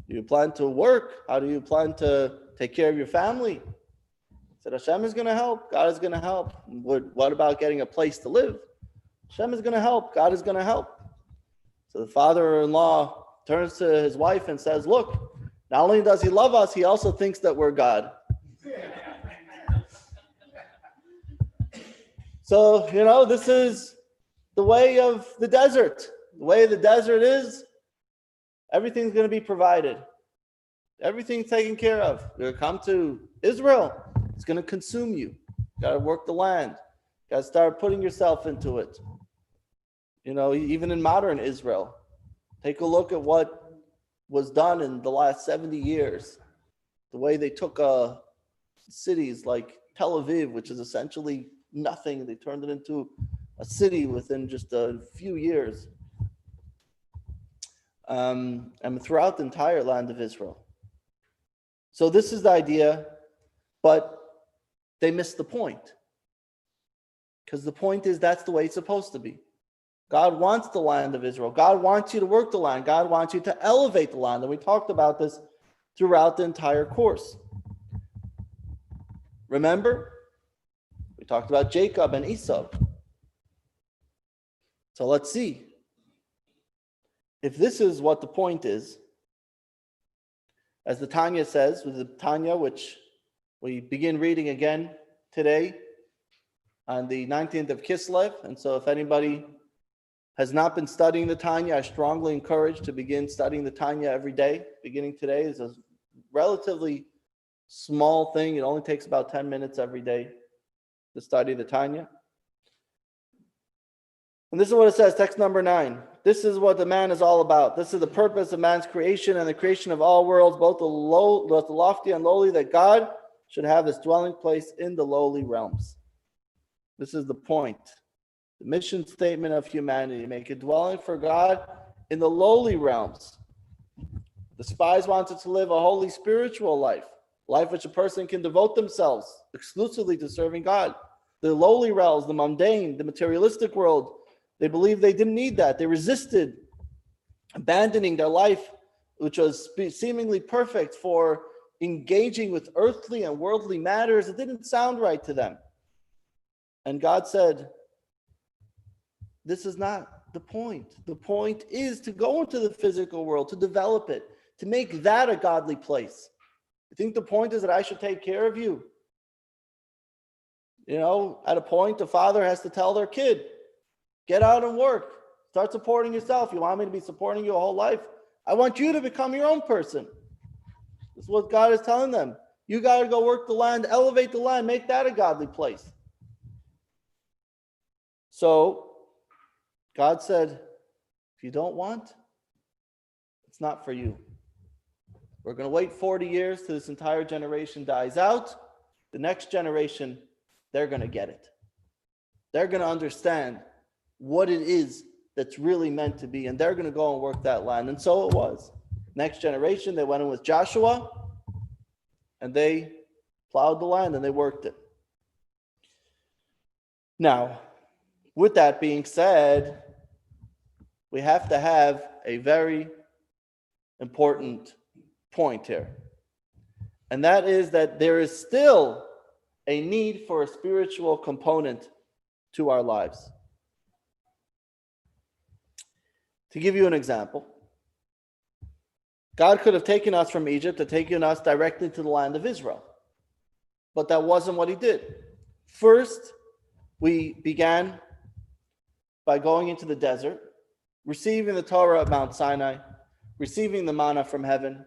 do you plan to work? How do you plan to take care of your family? He said, Hashem is going to help. God is going to help. What about getting a place to live? Hashem is going to help. God is going to help. So the father-in-law turns to his wife and says, look, not only does he love us, he also thinks that we're God. So, this is the way of the desert. The way the desert is, everything's going to be provided. Everything's taken care of. You're going to come to Israel, it's going to consume you. You got to work the land. You got to start putting yourself into it. Even in modern Israel, take a look at what was done in the last 70 years. The way they took cities like Tel Aviv, which is essentially nothing, they turned it into a city within just a few years. And throughout the entire land of Israel. So this is the idea, but they missed the point. Because the point is that's the way it's supposed to be. God wants the land of Israel. God wants you to work the land. God wants you to elevate the land. And we talked about this throughout the entire course. Remember? We talked about Jacob and Esau. So let's see. If this is what the point is, as the Tanya says, with the Tanya, which we begin reading again today on the 19th of Kislev. And so if anybody has not been studying the Tanya, I strongly encourage to begin studying the Tanya every day. Beginning today is a relatively small thing. It only takes about 10 minutes every day to study the Tanya. And this is what it says, text number 9. This is what the man is all about. This is the purpose of man's creation and the creation of all worlds, both the lofty and lowly, that God should have his dwelling place in the lowly realms. This is the point. The mission statement of humanity, make a dwelling for God in the lowly realms. The spies wanted to live a holy spiritual life which a person can devote themselves exclusively to serving God. The lowly realms, the mundane, the materialistic world, they believed they didn't need that. They resisted abandoning their life, which was seemingly perfect, for engaging with earthly and worldly matters. It didn't sound right to them. And God said, this is not the point. The point is to go into the physical world, to develop it, to make that a godly place. You think the point is that I should take care of you? You know, at a point, the father has to tell their kid, get out and work. Start supporting yourself. You want me to be supporting you a whole life? I want you to become your own person. This is what God is telling them. You got to go work the land, elevate the land, make that a godly place. So God said, if you don't want, it's not for you. We're going to wait 40 years till this entire generation dies out. The next generation, they're going to get it. They're going to understand what it is that's really meant to be, and they're going to go and work that land. And so it was. Next generation, they went in with Joshua, and they plowed the land and they worked it. Now, with that being said, we have to have a very important point here. And that is that there is still a need for a spiritual component to our lives. To give you an example, God could have taken us from Egypt and taken us directly to the land of Israel. But that wasn't what he did. First, we began by going into the desert, receiving the Torah at Mount Sinai, receiving the manna from heaven,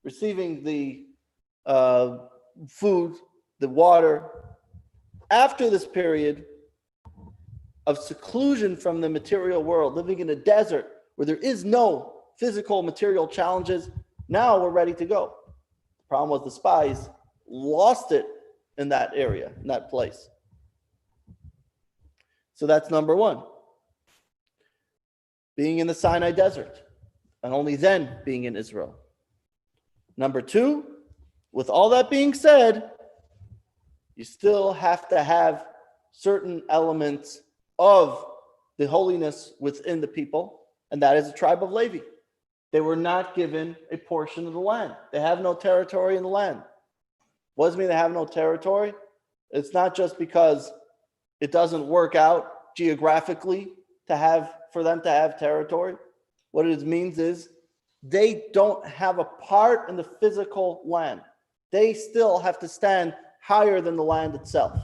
receiving the food, the water. After this period of seclusion from the material world, living in a desert where there is no physical material challenges, now we're ready to go. The problem was the spies lost it in that area, in that place. So that's number one. Being in the Sinai desert, and only then being in Israel. Number two, with all that being said, you still have to have certain elements of the holiness within the people, and that is the tribe of Levi. They were not given a portion of the land. They have no territory in the land. What does it mean they have no territory? It's not just because it doesn't work out geographically for them to have territory. What it means is they don't have a part in the physical land. They still have to stand higher than the land itself.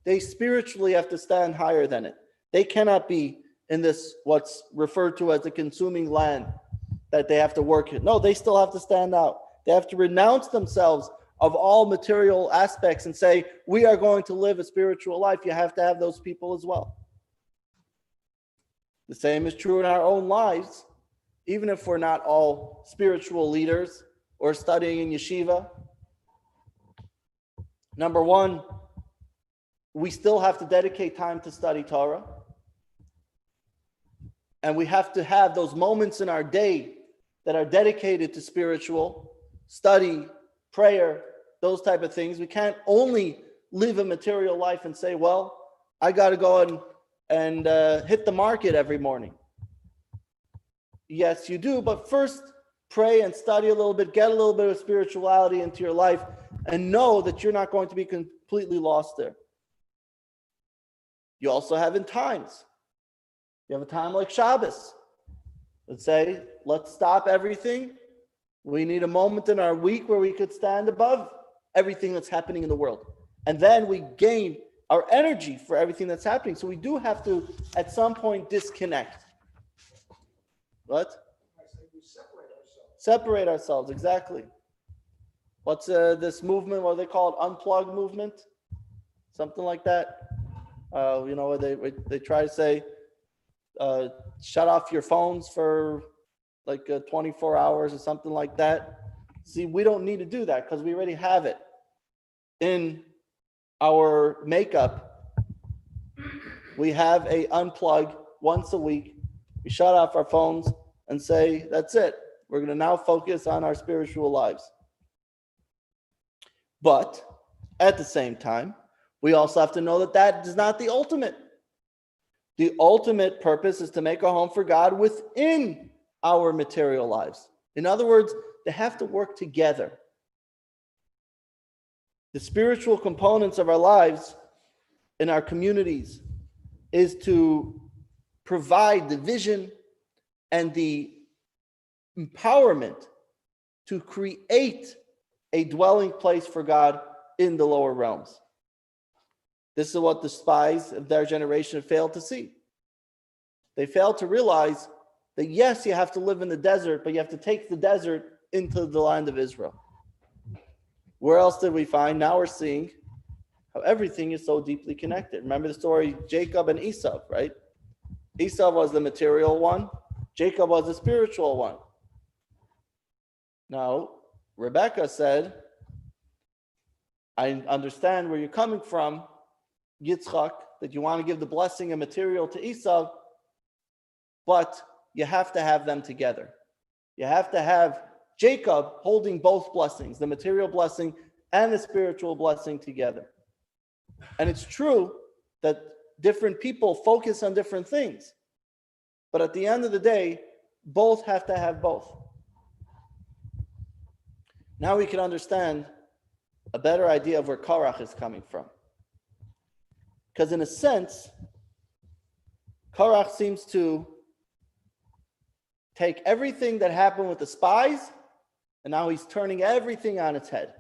They spiritually have to stand higher than it. They cannot be in this, what's referred to as the consuming land that they have to work in. No, they still have to stand out. They have to renounce themselves of all material aspects and say, we are going to live a spiritual life. You have to have those people as well. The same is true in our own lives, even if we're not all spiritual leaders or studying in yeshiva. Number one, we still have to dedicate time to study Torah. And we have to have those moments in our day that are dedicated to spiritual study, prayer, those type of things. We can't only live a material life and say, well, I got to go and hit the market every morning. Yes, you do, but first pray and study a little bit, get a little bit of spirituality into your life, and know that you're not going to be completely lost there. You also have in times. You have a time like Shabbos. Let's say, let's stop everything. We need a moment in our week where we could stand above everything that's happening in the world. And then we gain our energy for everything that's happening. So we do have to, at some point, disconnect. What? Separate ourselves, exactly. What's this movement, what do they call it? Unplug movement? Something like that. They try to say, shut off your phones for like 24 hours or something like that. See, we don't need to do that because we already have it in our makeup. We have a unplug once a week. We shut off our phones and say, that's it. We're going to now focus on our spiritual lives. But at the same time, we also have to know that that is not the ultimate. The ultimate purpose is to make a home for God within our material lives. In other words, they have to work together. The spiritual components of our lives in our communities is to provide the vision and the empowerment to create a dwelling place for God in the lower realms. This is what the spies of their generation failed to see. They failed to realize that yes, you have to live in the desert, but you have to take the desert into the land of Israel. Where else did we find? Now we're seeing how everything is so deeply connected. Remember the story, Jacob and Esau, right? Esau was the material one. Jacob was the spiritual one. Now, Rebecca said, I understand where you're coming from, Yitzchak, that you want to give the blessing and material to Esau, but you have to have them together. You have to have Jacob holding both blessings, the material blessing and the spiritual blessing together. And it's true that different people focus on different things. But at the end of the day, both have to have both. Now we can understand a better idea of where Korach is coming from. Because in a sense, Korach seems to take everything that happened with the spies, and now he's turning everything on its head.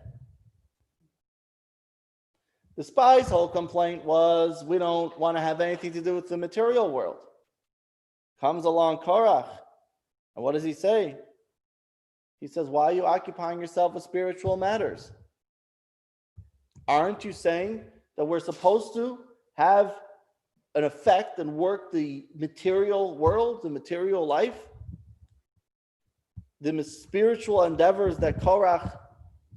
The spies' whole complaint was, we don't want to have anything to do with the material world. Comes along Korach, and what does he say? He says, why are you occupying yourself with spiritual matters? Aren't you saying that we're supposed to have an effect and work the material world, the material life? The spiritual endeavors that Korach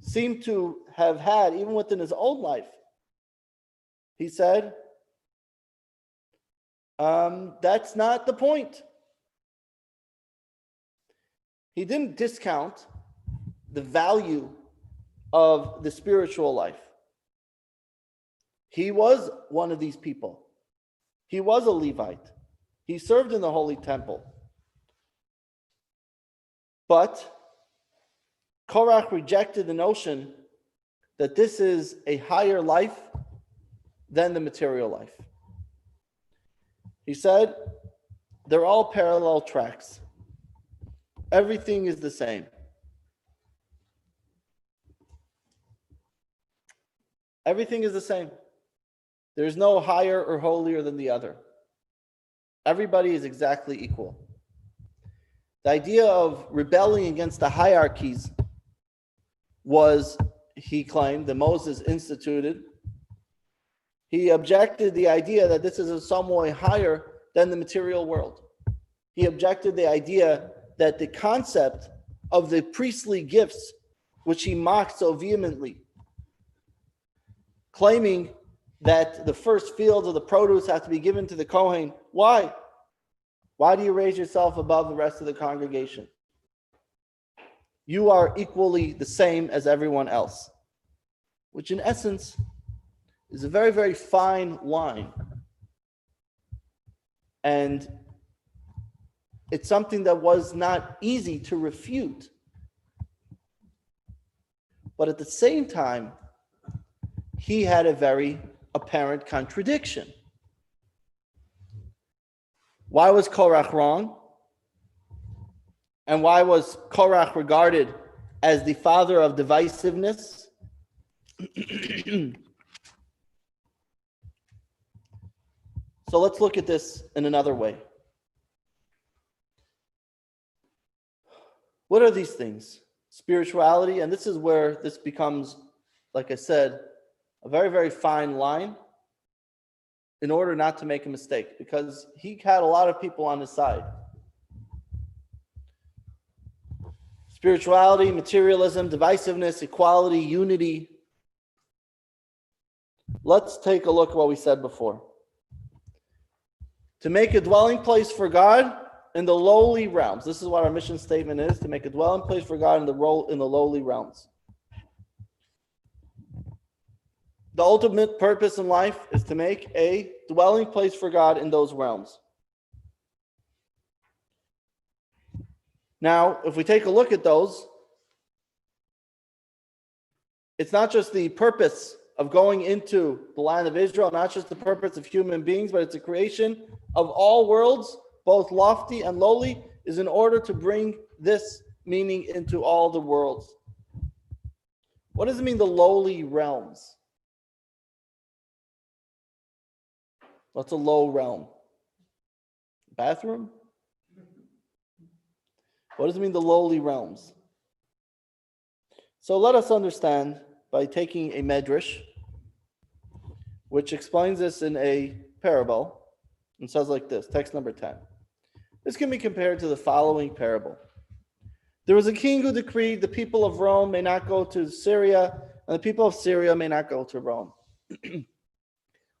seemed to have had, even within his own life. He said, that's not the point. He didn't discount the value of the spiritual life. He was one of these people. He was a Levite. He served in the Holy Temple. But Korach rejected the notion that this is a higher life than the material life. He said, they're all parallel tracks. Everything is the same. Everything is the same. There's no higher or holier than the other. Everybody is exactly equal. The idea of rebelling against the hierarchies was, he claimed, that Moses instituted. He objected the idea that this is in some way higher than the material world. He objected the idea that the concept of the priestly gifts, which he mocked so vehemently, claiming that the first fields of the produce have to be given to the Kohen. Why? Why do you raise yourself above the rest of the congregation? You are equally the same as everyone else, which in essence is a very, very fine line. And it's something that was not easy to refute. But at the same time, he had a very apparent contradiction. Why was Korach wrong? And why was Korach regarded as the father of divisiveness? So let's look at this in another way. What are these things? Spirituality, and this is where this becomes, like I said, a very, very fine line. in order not to make a mistake, because he had a lot of people on his side. Spirituality, materialism, divisiveness, equality, unity. Let's take a look at what we said before. To make a dwelling place for God in the lowly realms. This is what our mission statement is, to make a dwelling place for God in the lowly realms. The ultimate purpose in life is to make a dwelling place for God in those realms. Now, if we take a look at those, it's not just the purpose of going into the land of Israel, not just the purpose of human beings, but it's a creation of all worlds, both lofty and lowly, is in order to bring this meaning into all the worlds. What does it mean, the lowly realms? What's a low realm? Bathroom? What does it mean, the lowly realms? So let us understand by taking a medrash, which explains this in a parable, and says like this, text number 10. This can be compared to the following parable. There was a king who decreed the people of Rome may not go to Syria, and the people of Syria may not go to Rome.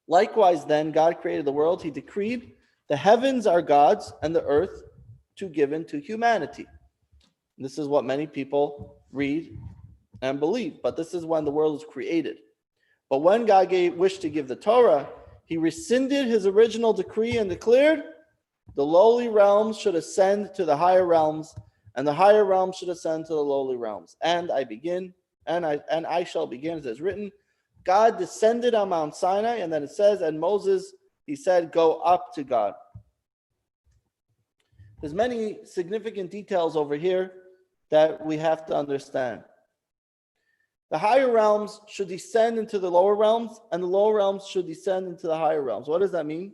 Likewise, then, God created the world. He decreed the heavens are God's and the earth to given to humanity. And this is what many people read and believe, but this is when the world was created. But when God wished to give the Torah, he rescinded his original decree and declared the lowly realms should ascend to the higher realms, and the higher realms should ascend to the lowly realms. And I shall begin, as it is written, God descended on Mount Sinai, and then it says, and Moses, he said, go up to God. There's many significant details over here that we have to understand. The higher realms should descend into the lower realms, and the lower realms should descend into the higher realms. What does that mean?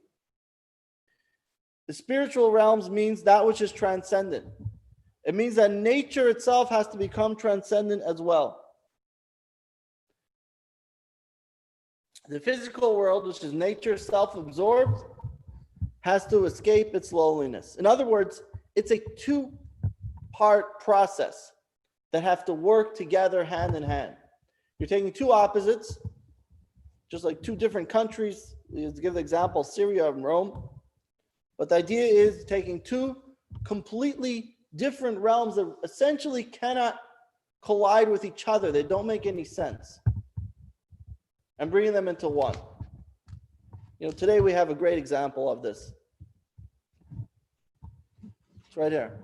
The spiritual realms means that which is transcendent. It means that nature itself has to become transcendent as well. The physical world, which is nature self-absorbed, has to escape its lowliness. In other words, it's a two-part process that have to work together hand in hand. You're taking two opposites, just like two different countries. Let's give the example, Syria and Rome. But the idea is taking two completely different realms that essentially cannot collide with each other. They don't make any sense. And bringing them into one. Today we have a great example of this. It's right here.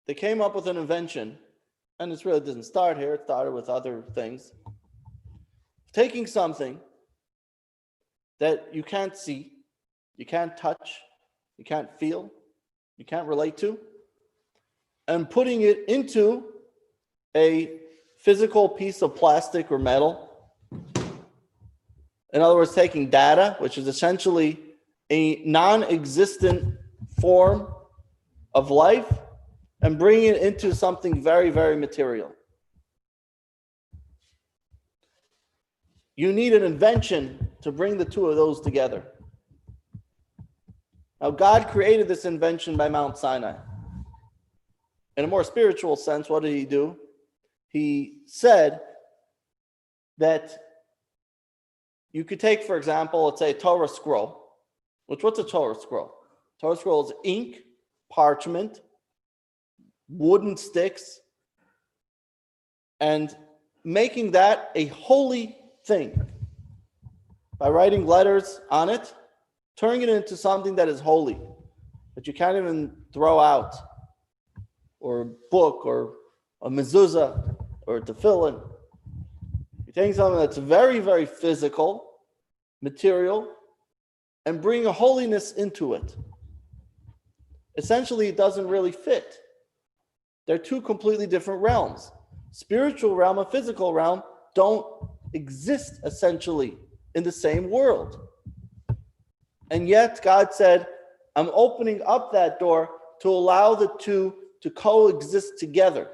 They came up with an invention, and it really didn't start here. It started with other things. Taking something that you can't see, you can't touch, you can't feel, you can't relate to, and putting it into a physical piece of plastic or metal. In other words, taking data, which is essentially a non-existent form of life, and bringing it into something very, very material. You need an invention to bring the two of those together. Now, God created this invention by Mount Sinai. In a more spiritual sense, what did he do? He said that you could take, for example, let's say a Torah scroll. What's a Torah scroll? Torah scroll is ink, parchment, wooden sticks, and making that a holy thing by writing letters on it, turning it into something that is holy, that you can't even throw out, or a book, or a mezuzah, or a tefillin. You're taking something that's very, very physical, material, and bring a holiness into it. Essentially, it doesn't really fit. They're two completely different realms. Spiritual realm and physical realm don't exist essentially in the same world. And yet God said, I'm opening up that door to allow the two to coexist together.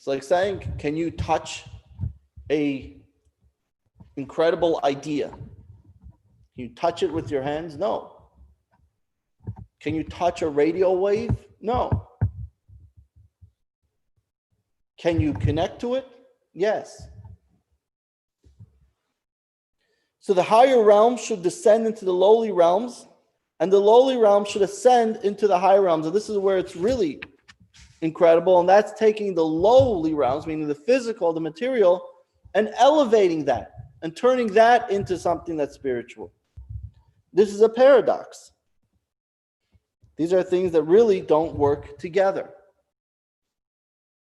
It's like saying, can you touch a incredible idea? Can you touch it with your hands? No. Can you touch a radio wave? No. Can you connect to it? Yes. So the higher realms should descend into the lowly realms, and the lowly realms should ascend into the high realms. And this is where it's really incredible, and that's taking the lowly realms, meaning the physical, the material, and elevating that and turning that into something that's spiritual. This is a paradox. These are things that really don't work together.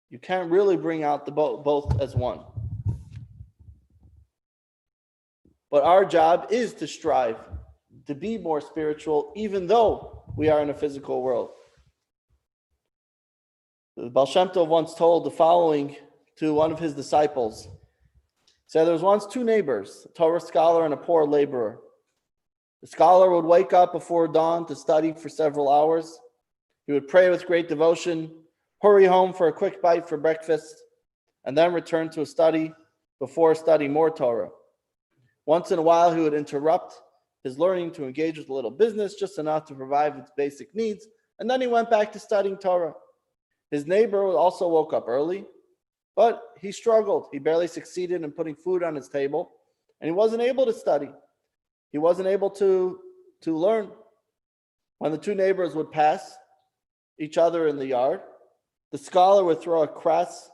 You can't really bring out the both as one. But our job is to strive to be more spiritual, even though we are in a physical world. The Baal Shem Tov once told the following to one of his disciples. He said, there was once two neighbors, a Torah scholar and a poor laborer. The scholar would wake up before dawn to study for several hours. He would pray with great devotion, hurry home for a quick bite for breakfast, and then return to a study before studying more Torah. Once in a while, he would interrupt his learning to engage with a little business, just enough to provide its basic needs, and then he went back to studying Torah. His neighbor also woke up early, but he struggled. He barely succeeded in putting food on his table, and he wasn't able to study. He wasn't able to learn. When the two neighbors would pass each other in the yard, the scholar would throw a crass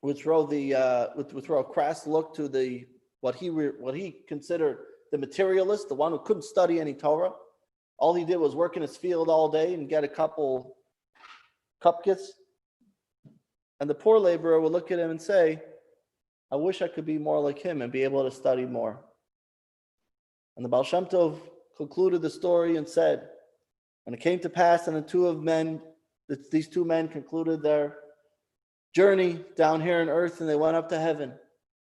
would throw a crass look to the what he considered the materialist, the one who couldn't study any Torah. All he did was work in his field all day and get a couple cupkis. And the poor laborer would look at him and say, I wish I could be more like him and be able to study more. And the Baal Shem Tov concluded the story and said, when it came to pass and these two men concluded their journey down here on earth, and they went up to heaven,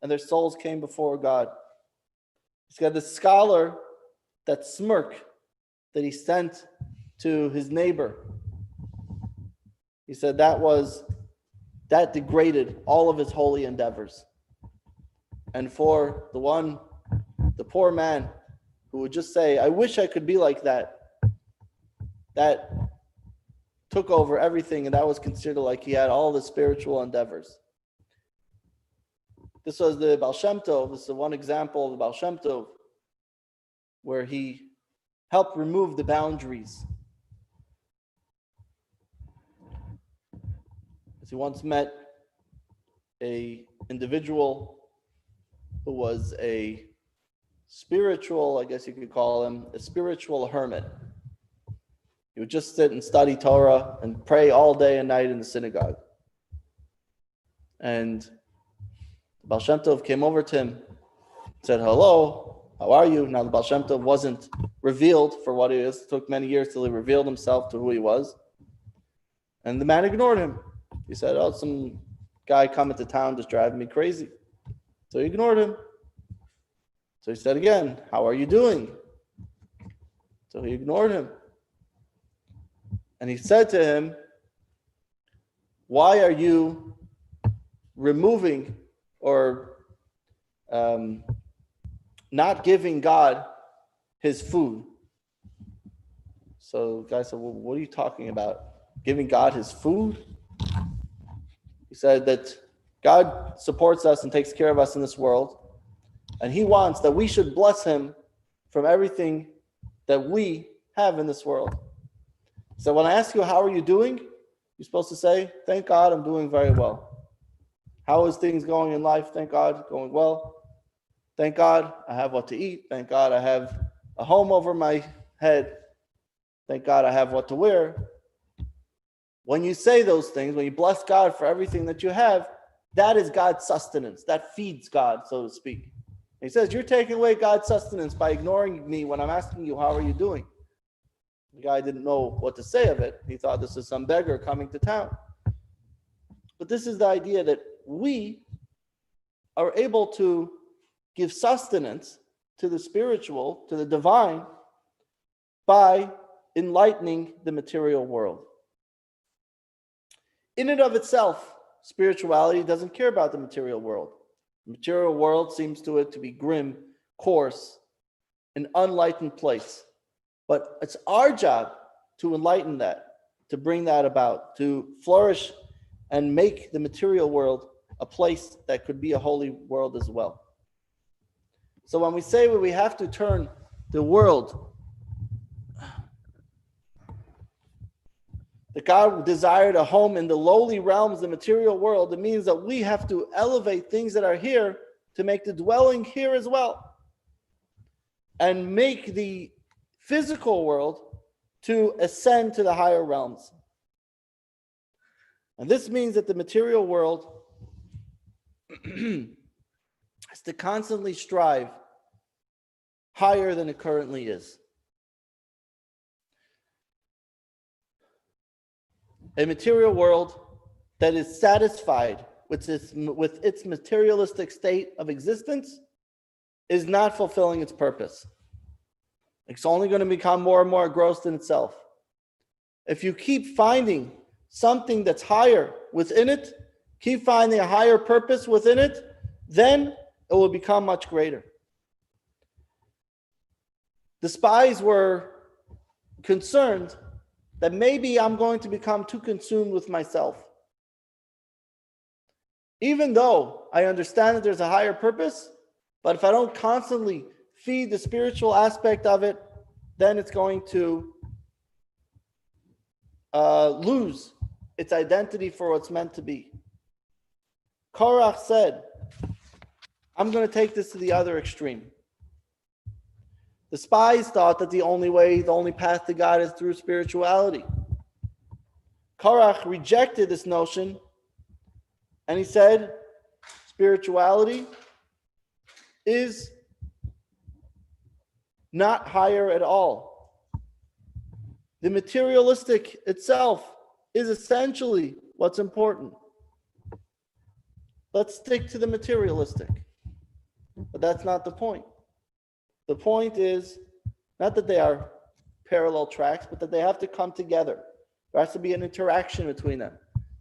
and their souls came before God. He's got this scholar, that smirk that he sent to his neighbor. He said that degraded all of his holy endeavors. And for the poor man who would just say, I wish I could be like that, that took over everything, and that was considered like he had all the spiritual endeavors. This was the Baal Shem Tov. This is one example of the Baal Shem Tov where he helped remove the boundaries. As he once met an individual who was a spiritual, I guess you could call him, a spiritual hermit. He would just sit and study Torah and pray all day and night in the synagogue. And the Baal Shem Tov came over to him, said, hello, how are you? Now the Baal Shem Tov wasn't revealed for what he is. It took many years till he revealed himself to who he was. And the man ignored him. He said, oh, some guy coming to town just driving me crazy. So he ignored him. So he said again, how are you doing? So he ignored him. And he said to him, why are you removing or not giving God his food? So the guy said, well, what are you talking about? Giving God his food? He said that God supports us and takes care of us in this world, and he wants that we should bless him from everything that we have in this world. So when I ask you, how are you doing? You're supposed to say, thank God, I'm doing very well. How is things going in life? Thank God, going well. Thank God, I have what to eat. Thank God, I have a home over my head. Thank God, I have what to wear. When you say those things, when you bless God for everything that you have, that is God's sustenance. That feeds God, so to speak. He says, you're taking away God's sustenance by ignoring me when I'm asking you, how are you doing? The guy didn't know what to say of it. He thought this is some beggar coming to town. But this is the idea that we are able to give sustenance to the spiritual, to the divine, by enlightening the material world. in and of itself, spirituality doesn't care about the material world. The material world seems to it to be grim, coarse, an unlightened place. But it's our job to enlighten that, to bring that about, to flourish and make the material world a place that could be a holy world as well. So when we say we have to turn the world, that God desired a home in the lowly realms, the material world, it means that we have to elevate things that are here to make the dwelling here as well. And make the physical world to ascend to the higher realms. And this means that the material world has to constantly strive higher than it currently is. A material world that is satisfied with its materialistic state of existence is not fulfilling its purpose. It's only going to become more and more engrossed in itself. If you keep finding something that's higher within it, keep finding a higher purpose within it, then it will become much greater. The spies were concerned that maybe I'm going to become too consumed with myself. Even though I understand that there's a higher purpose, but if I don't constantly feed the spiritual aspect of it, then it's going to lose its identity for what's meant to be. Korach said, I'm going to take this to the other extreme. The spies thought that the only path to God is through spirituality. Korach rejected this notion, and he said, spirituality is not higher at all. The materialistic itself is essentially what's important. Let's stick to the materialistic. But that's not the point. The point is not that they are parallel tracks, but that they have to come together. There has to be an interaction between them.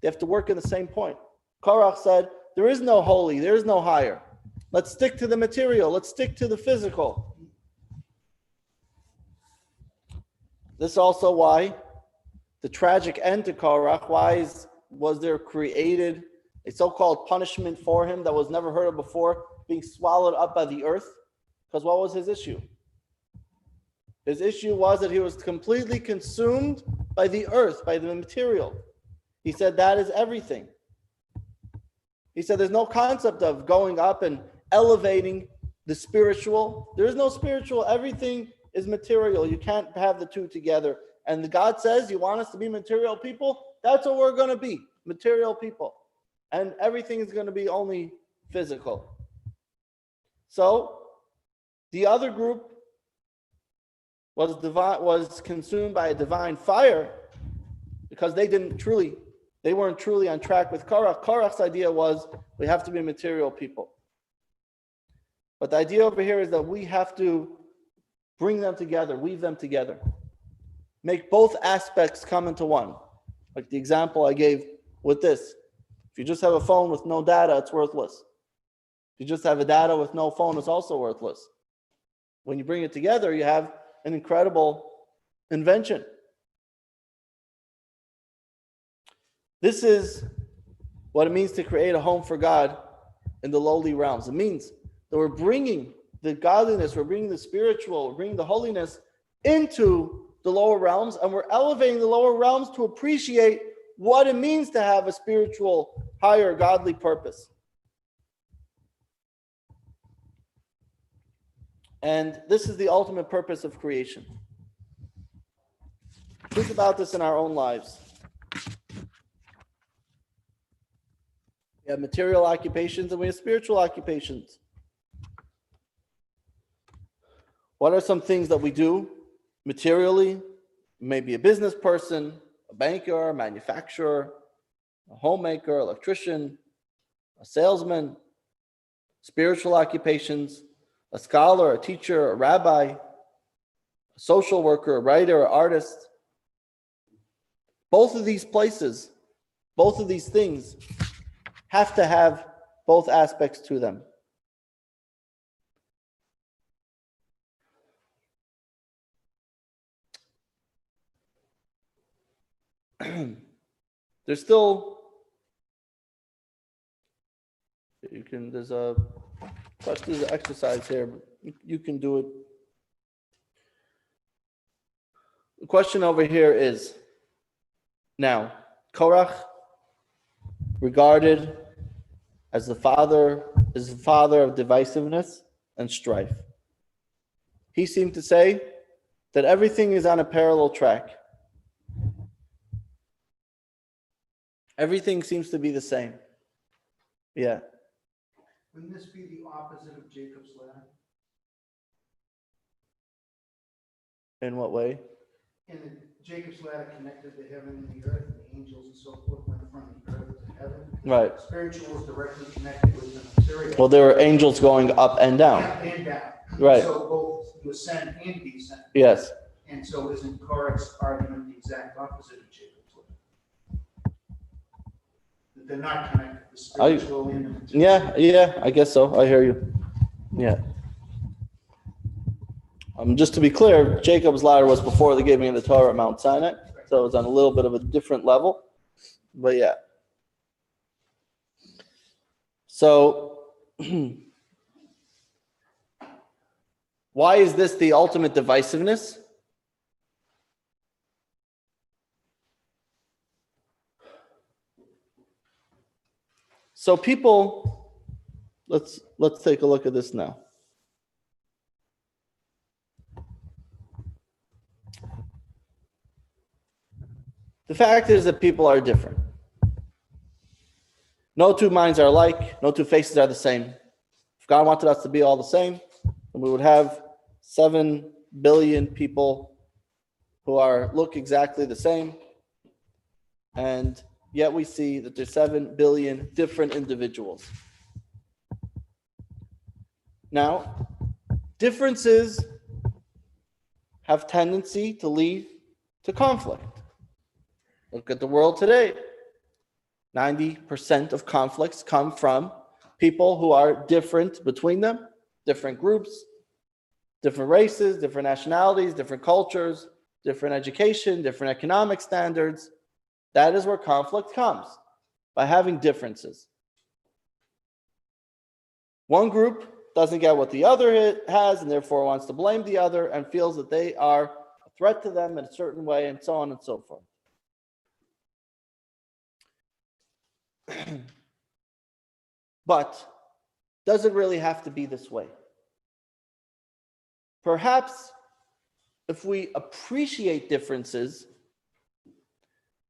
They have to work in the same point. Korach said, there is no holy, there is no higher. Let's stick to the material. Let's stick to the physical. This is also why the tragic end to Korach, was there created a so-called punishment for him that was never heard of before, being swallowed up by the earth? Because what was his issue? His issue was that he was completely consumed by the earth, by the material. He said that is everything. He said there's no concept of going up and elevating the spiritual. There is no spiritual. Everything is material. You can't have the two together. And God says, you want us to be material people? That's what we're going to be, material people. And everything is going to be only physical. So the other group was consumed by a divine fire because they weren't truly on track with Korach. Korach's idea was we have to be material people. But the idea over here is that we have to bring them together, weave them together. Make both aspects come into one. Like the example I gave with this. If you just have a phone with no data, it's worthless. If you just have a data with no phone, it's also worthless. When you bring it together, you have an incredible invention. This is what it means to create a home for God in the lowly realms. It means that we're bringing the godliness, we're bringing the spiritual, we're bringing the holiness into the lower realms, and we're elevating the lower realms to appreciate what it means to have a spiritual, higher, godly purpose. And this is the ultimate purpose of creation. Think about this in our own lives. We have material occupations and we have spiritual occupations. What are some things that we do materially? Maybe a business person, a banker, a manufacturer, a homemaker, electrician, a salesman. Spiritual occupations, a scholar, a teacher, a rabbi, a social worker, a writer, an artist. Both of these places both of these things have to have both aspects to them. There's still, there's an exercise here. You can do it. The question over here is, now, Korach, regarded as the father of divisiveness and strife. He seemed to say that everything is on a parallel track. Everything seems to be the same. Yeah. Wouldn't this be the opposite of Jacob's ladder? In what way? And Jacob's ladder connected the heaven and the earth, and the angels and so forth went from the earth to heaven. Right. Spiritual is directly connected with the material. Well, there are angels going up and down. Up and down. Right. So both you ascend and descend. Yes. And so isn't Korach's argument the exact opposite of Jacob's ladder? That they're not connected, the spiritual and the material. Yeah, I guess so. I hear you. Yeah. Just to be clear, Jacob's ladder was before the giving of the Torah at Mount Sinai, so it was on a little bit of a different level. But yeah. So, why is this the ultimate divisiveness? So people, let's take a look at this now. The fact is that people are different. No two minds are alike. No two faces are the same. If God wanted us to be all the same, then we would have 7 billion people who look exactly the same. And yet we see that there's 7 billion different individuals. Now, differences have tendency to lead to conflict. Look at the world today. 90% of conflicts come from people who are different between them, different groups, different races, different nationalities, different cultures, different education, different economic standards. That is where conflict comes, by having differences. One group doesn't get what the other has and therefore wants to blame the other and feels that they are a threat to them in a certain way, and so on and so forth. But does it really have to be this way? Perhaps if we appreciate differences,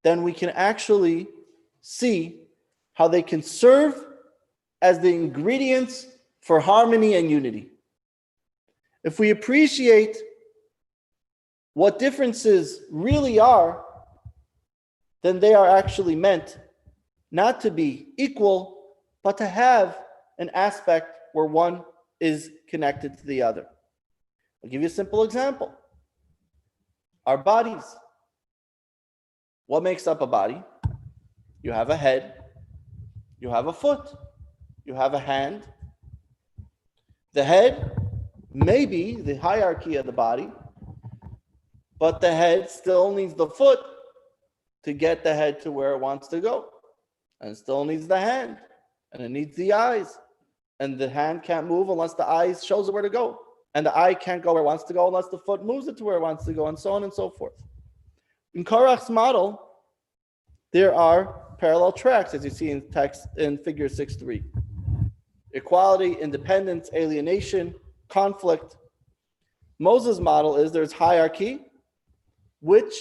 then we can actually see how they can serve as the ingredients for harmony and unity. If we appreciate what differences really are, then they are actually meant not to be equal, but to have an aspect where one is connected to the other. I'll give you a simple example. Our bodies. What makes up a body? You have a head, you have a foot, you have a hand. The head may be the hierarchy of the body, but the head still needs the foot to get the head to where it wants to go. And it still needs the hand, and it needs the eyes. And the hand can't move unless the eyes shows it where to go. And the eye can't go where it wants to go unless the foot moves it to where it wants to go, and so on and so forth. In Korach's model, there are parallel tracks, as you see in text in figure 6.3. Equality, independence, alienation, conflict. Moses' model is there's hierarchy, which,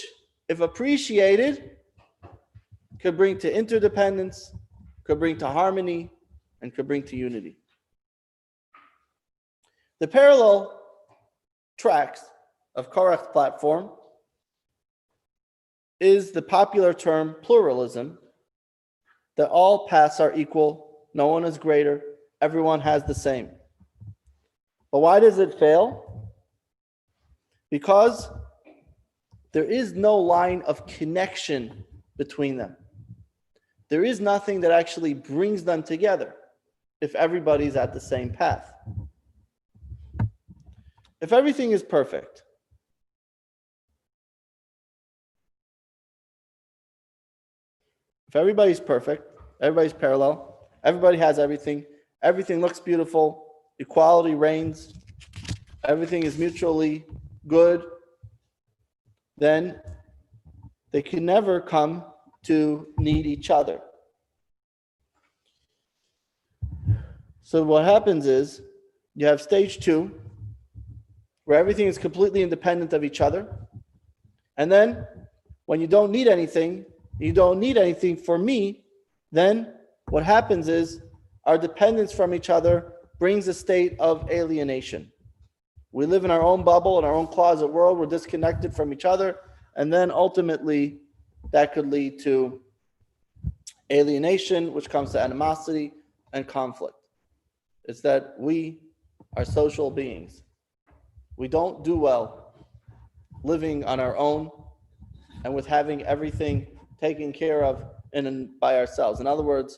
if appreciated, could bring to interdependence, could bring to harmony, and could bring to unity. The parallel tracks of Korach's platform is the popular term pluralism, that all paths are equal, no one is greater, everyone has the same. But why does it fail? Because there is no line of connection between them. there is nothing that actually brings them together if everybody's at the same path. If everything is perfect, if everybody's perfect, everybody's parallel, everybody has everything, everything looks beautiful, equality reigns, everything is mutually good, then they can never come to need each other. So what happens is you have stage 2, where everything is completely independent of each other. And then when you don't need anything for me, then what happens is our dependence from each other brings a state of alienation. We live in our own bubble, in our own closet world. We're disconnected from each other. And then ultimately that could lead to alienation, which comes to animosity and conflict. It's that we are social beings. We don't do well living on our own and with having everything taken care of by ourselves. In other words,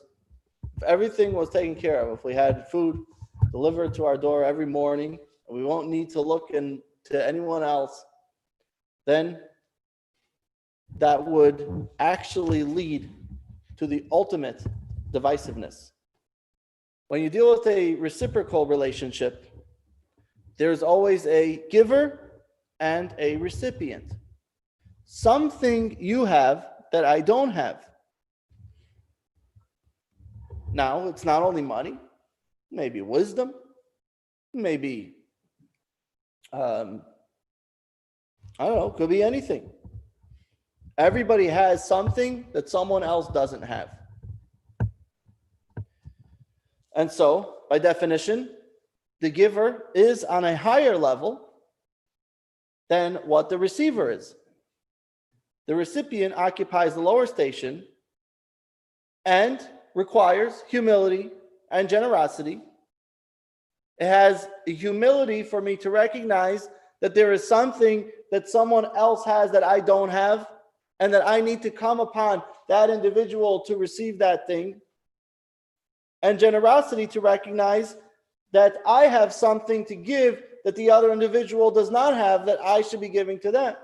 if everything was taken care of, if we had food delivered to our door every morning, and we won't need to look to anyone else, then that would actually lead to the ultimate divisiveness. When you deal with a reciprocal relationship, there's always a giver and a recipient. Something you have that I don't have. Now, it's not only money, maybe wisdom, maybe, I don't know, could be anything. Everybody has something that someone else doesn't have. And so, by definition, the giver is on a higher level than what the receiver is. The recipient occupies the lower station and requires humility and generosity. It has a humility for me to recognize that there is something that someone else has that I don't have, and that I need to come upon that individual to receive that thing. And generosity to recognize that I have something to give that the other individual does not have, that I should be giving to them.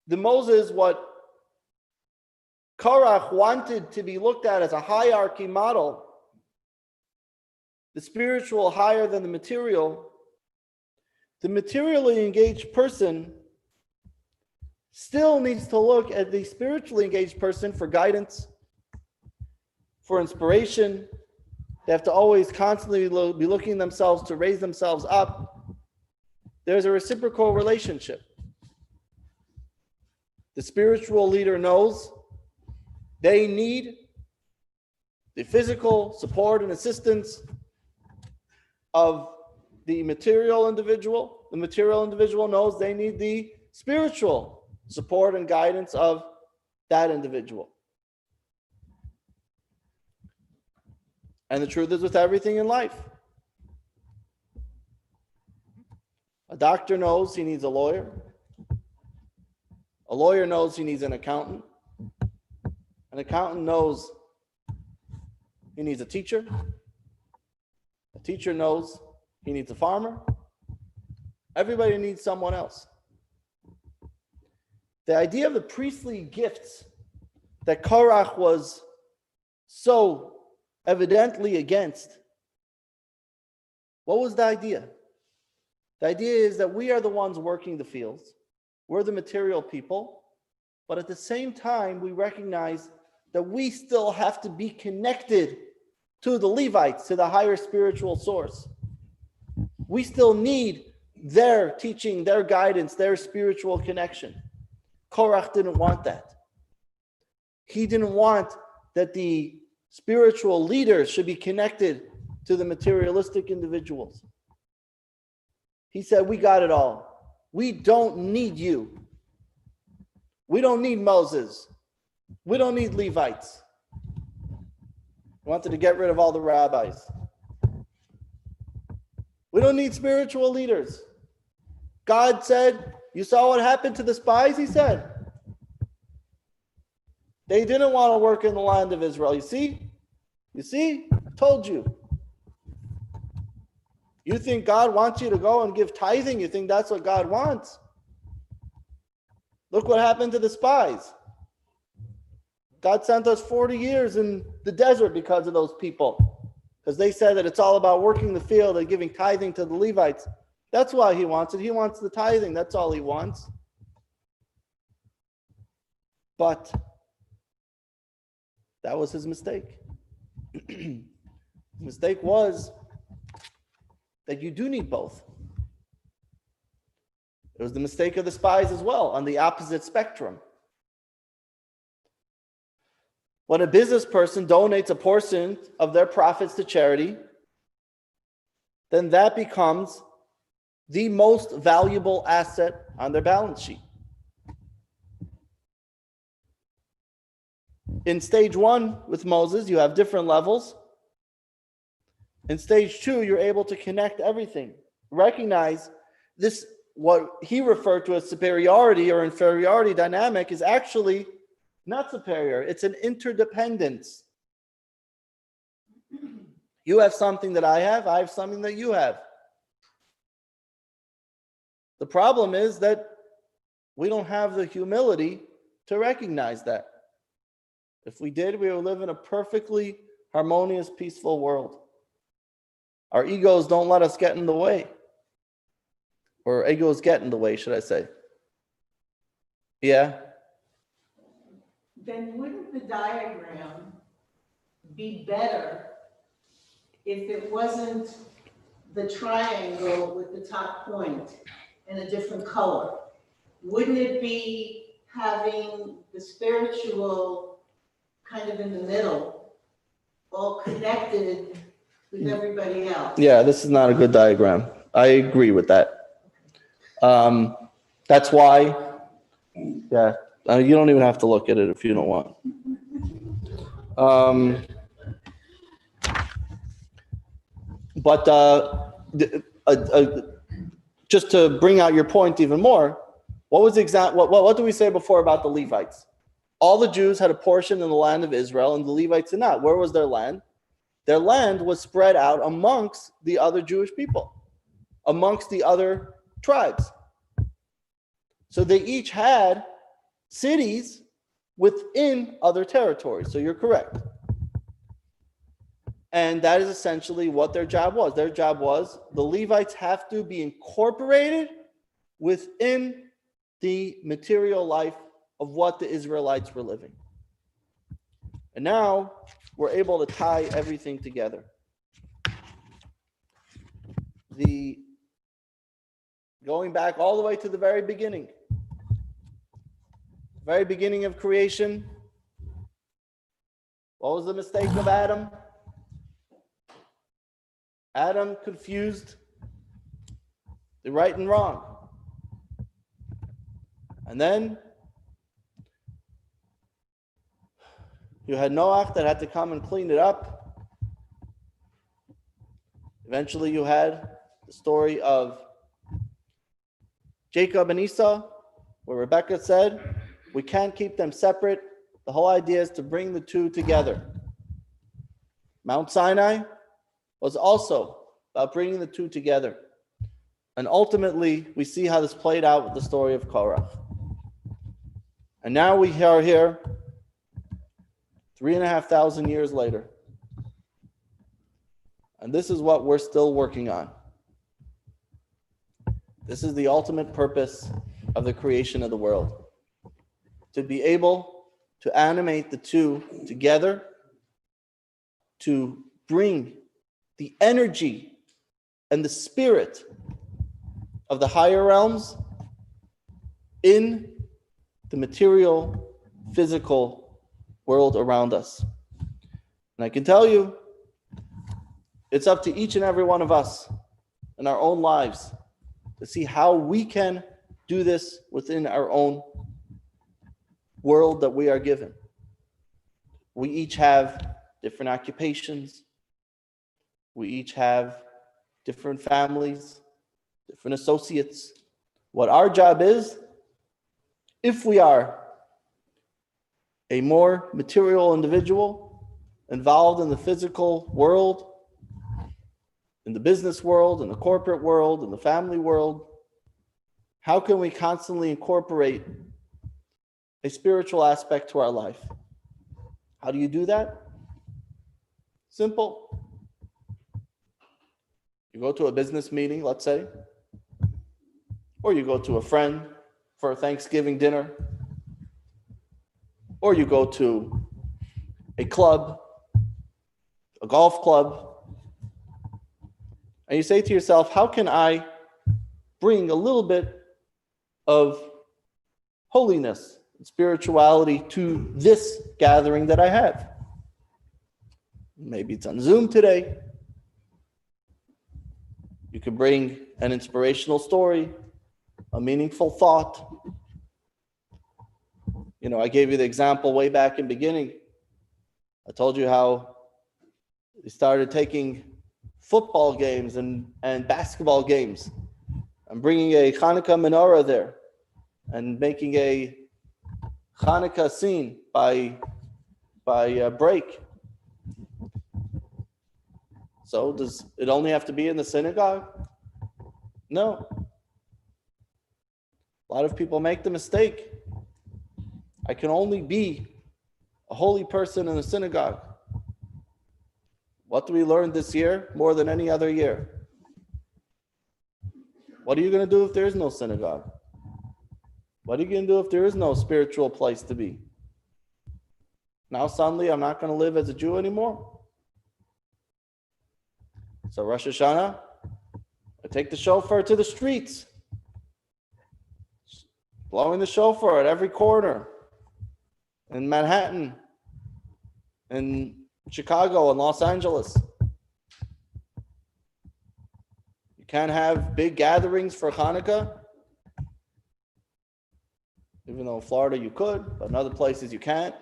The Moses, what Korach wanted to be looked at as a hierarchy model, the spiritual higher than the material, the materially engaged person still needs to look at the spiritually engaged person for guidance, for inspiration. They have to always constantly be looking themselves to raise themselves up. There's a reciprocal relationship. The spiritual leader knows they need the physical support and assistance of the material individual. The material individual knows they need the spiritual support and guidance of that individual. And the truth is with everything in life. A doctor knows he needs a lawyer. A lawyer knows he needs an accountant. An accountant knows he needs a teacher. A teacher knows he needs a farmer. Everybody needs someone else. The idea of the priestly gifts that Korach was so evidently against, what was the idea? The idea is that we are the ones working the fields. We're the material people. But at the same time, we recognize that we still have to be connected to the Levites, to the higher spiritual source. We still need their teaching, their guidance, their spiritual connection. Korach didn't want that. He didn't want that the spiritual leaders should be connected to the materialistic individuals. He said, we got it all. We don't need you. We don't need Moses. We don't need Levites. He wanted to get rid of all the rabbis. We don't need spiritual leaders. God said, you saw what happened to the spies, he said. They didn't want to work in the land of Israel. You see? You see? I told you. You think God wants you to go and give tithing? You think that's what God wants? Look what happened to the spies. God sent us 40 years in the desert because of those people. Because they said that it's all about working the field and giving tithing to the Levites. That's why he wants it. He wants the tithing. That's all he wants. But that was his mistake. His mistake was that you do need both. It was the mistake of the spies as well, on the opposite spectrum. When a business person donates a portion of their profits to charity, then that becomes the most valuable asset on their balance sheet. In stage 1 with Moses, you have different levels. In stage 2, you're able to connect everything. Recognize this, what he referred to as superiority or inferiority dynamic is actually not superior. It's an interdependence. You have something that I have something that you have. The problem is that we don't have the humility to recognize that. If we did, we would live in a perfectly harmonious, peaceful world. Our egos don't let us get in the way. Or egos get in the way, should I say. Yeah? Then wouldn't the diagram be better if it wasn't the triangle with the top point in a different color? Wouldn't it be having the spiritual kind of in the middle, all connected with everybody else? Yeah, this is not a good diagram. I agree with that. That's why, yeah, you don't even have to look at it if you don't want. Just to bring out your point even more, what do we say before about the Levites? All the Jews had a portion in the land of Israel, and the Levites did not. Where was their land? Their land was spread out amongst the other Jewish people, amongst the other tribes. So they each had cities within other territories. So you're correct. And that is essentially what their job was. Their job was the Levites have to be incorporated within the material life of what the Israelites were living. And now we're able to tie everything together. Going back all the way to the very beginning of creation, what was the mistake of Adam? Adam confused the right and wrong. And then you had Noah that had to come and clean it up. Eventually you had the story of Jacob and Esau, where Rebekah said, we can't keep them separate. The whole idea is to bring the two together. Mount Sinai was also about bringing the two together. And ultimately, we see how this played out with the story of Korah. And now we are here 3,500 years later. And this is what we're still working on. This is the ultimate purpose of the creation of the world. To be able to animate the two together, to bring the energy and the spirit of the higher realms in the material, physical world around us. And I can tell you, it's up to each and every one of us in our own lives to see how we can do this within our own world that we are given. We each have different occupations. We each have different families, different associates. What our job is, if we are a more material individual involved in the physical world, in the business world, in the corporate world, in the family world? How can we constantly incorporate a spiritual aspect to our life? How do you do that? Simple. You go to a business meeting, let's say, or you go to a friend for a Thanksgiving dinner, or you go to a club, a golf club, and you say to yourself, how can I bring a little bit of holiness and spirituality to this gathering that I have? Maybe it's on Zoom today. You could bring an inspirational story, a meaningful thought. You know, I gave you the example way back in the beginning. I told you how we started taking football games and basketball games and bringing a Hanukkah menorah there and making a Hanukkah scene by break. So does it only have to be in the synagogue? No. A lot of people make the mistake. I can only be a holy person in a synagogue. What do we learn this year more than any other year? What are you going to do if there is no synagogue? What are you going to do if there is no spiritual place to be? Now suddenly I'm not going to live as a Jew anymore? So Rosh Hashanah, I take the shofar to the streets, blowing the shofar at every corner in Manhattan, in Chicago, and Los Angeles. You can't have big gatherings for Hanukkah, even though in Florida you could, but in other places you can't.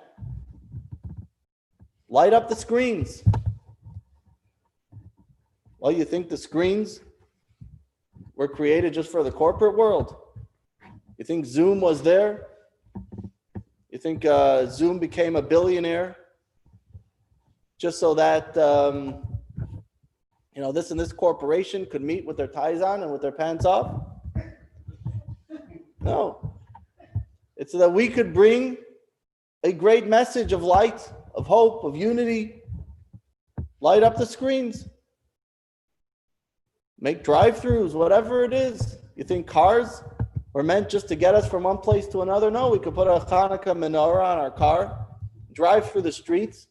Light up the screens. Well, you think the screens were created just for the corporate world? You think Zoom was there? You think Zoom became a billionaire just so that this and this corporation could meet with their ties on and with their pants off? No. It's so that we could bring a great message of light, of hope, of unity. Light up the screens. Make drive-throughs, whatever it is. You think cars were meant just to get us from one place to another? No, we could put a Hanukkah menorah on our car, drive through the streets,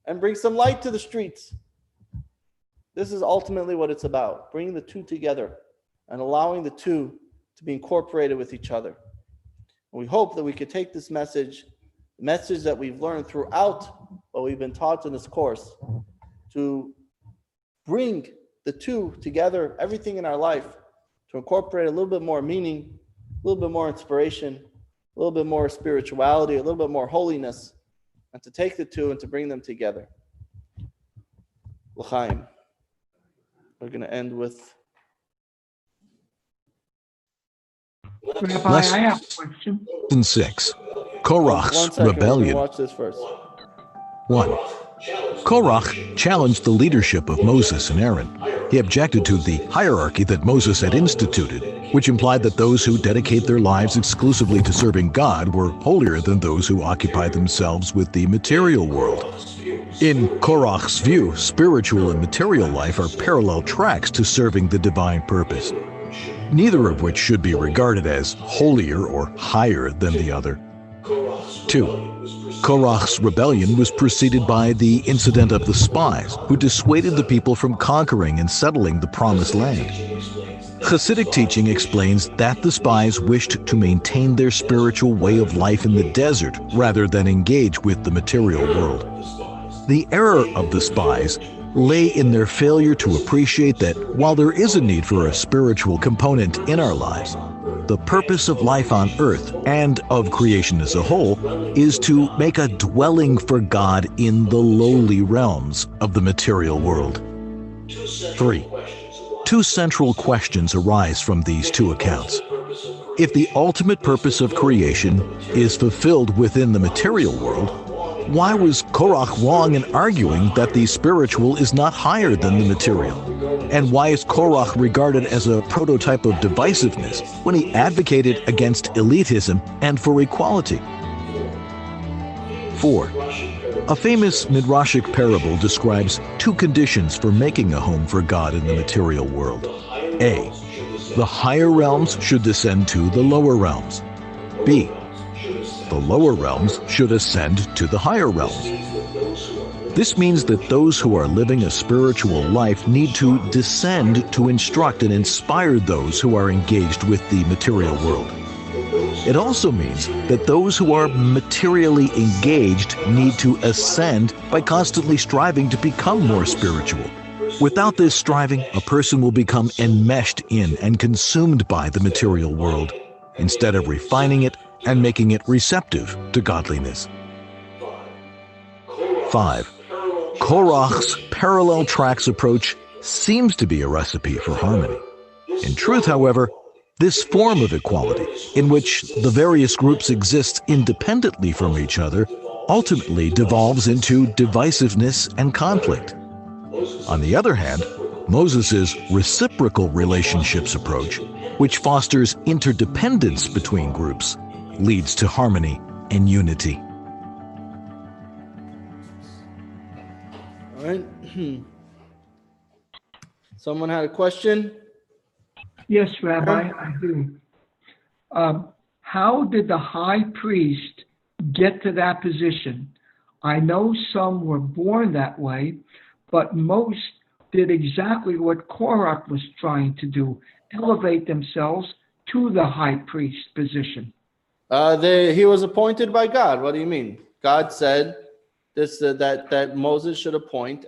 and bring some light to the streets. This is ultimately what it's about, bringing the two together and allowing the two to be incorporated with each other. And we hope that we could take this message, the message that we've learned throughout what we've been taught in this course, to bring the two together, everything in our life, to incorporate a little bit more meaning, a little bit more inspiration, a little bit more spirituality, a little bit more holiness, and to take the two and to bring them together. L'chaim. We're going to end with... Rabbi, I have a question. Lesson 6. Korach's rebellion. Watch this first. 1. Korach challenged the leadership of Moses and Aaron. He objected to the hierarchy that Moses had instituted, which implied that those who dedicate their lives exclusively to serving God were holier than those who occupy themselves with the material world. In Korach's view, spiritual and material life are parallel tracks to serving the divine purpose, neither of which should be regarded as holier or higher than the other. 2. Korach's rebellion was preceded by the incident of the spies, who dissuaded the people from conquering and settling the promised land. Hasidic teaching explains that the spies wished to maintain their spiritual way of life in the desert rather than engage with the material world. The error of the spies lay in their failure to appreciate that while there is a need for a spiritual component in our lives, the purpose of life on earth and of creation as a whole is to make a dwelling for God in the lowly realms of the material world. 3. Two central questions arise from these two accounts. If the ultimate purpose of creation is fulfilled within the material world, why was Korach wrong in arguing that the spiritual is not higher than the material? And why is Korach regarded as a prototype of divisiveness when he advocated against elitism and for equality? 4. A famous Midrashic parable describes two conditions for making a home for God in the material world. A. The higher realms should descend to the lower realms. B. The lower realms should ascend to the higher realms. This means that those who are living a spiritual life need to descend to instruct and inspire those who are engaged with the material world. It also means that those who are materially engaged need to ascend by constantly striving to become more spiritual. Without this striving, a person will become enmeshed in and consumed by the material world, instead of refining it and making it receptive to godliness. 5. Korach's parallel tracks approach seems to be a recipe for harmony. In truth, however, this form of equality, in which the various groups exist independently from each other, ultimately devolves into divisiveness and conflict. On the other hand, Moses' reciprocal relationships approach, which fosters interdependence between groups, leads to harmony and unity. All right. Someone had a question? Yes, Rabbi, I do. How did the high priest get to that position? I know some were born that way, but most did exactly what Korach was trying to do, elevate themselves to the high priest position. He was appointed by God. What do you mean? God said this that Moses should appoint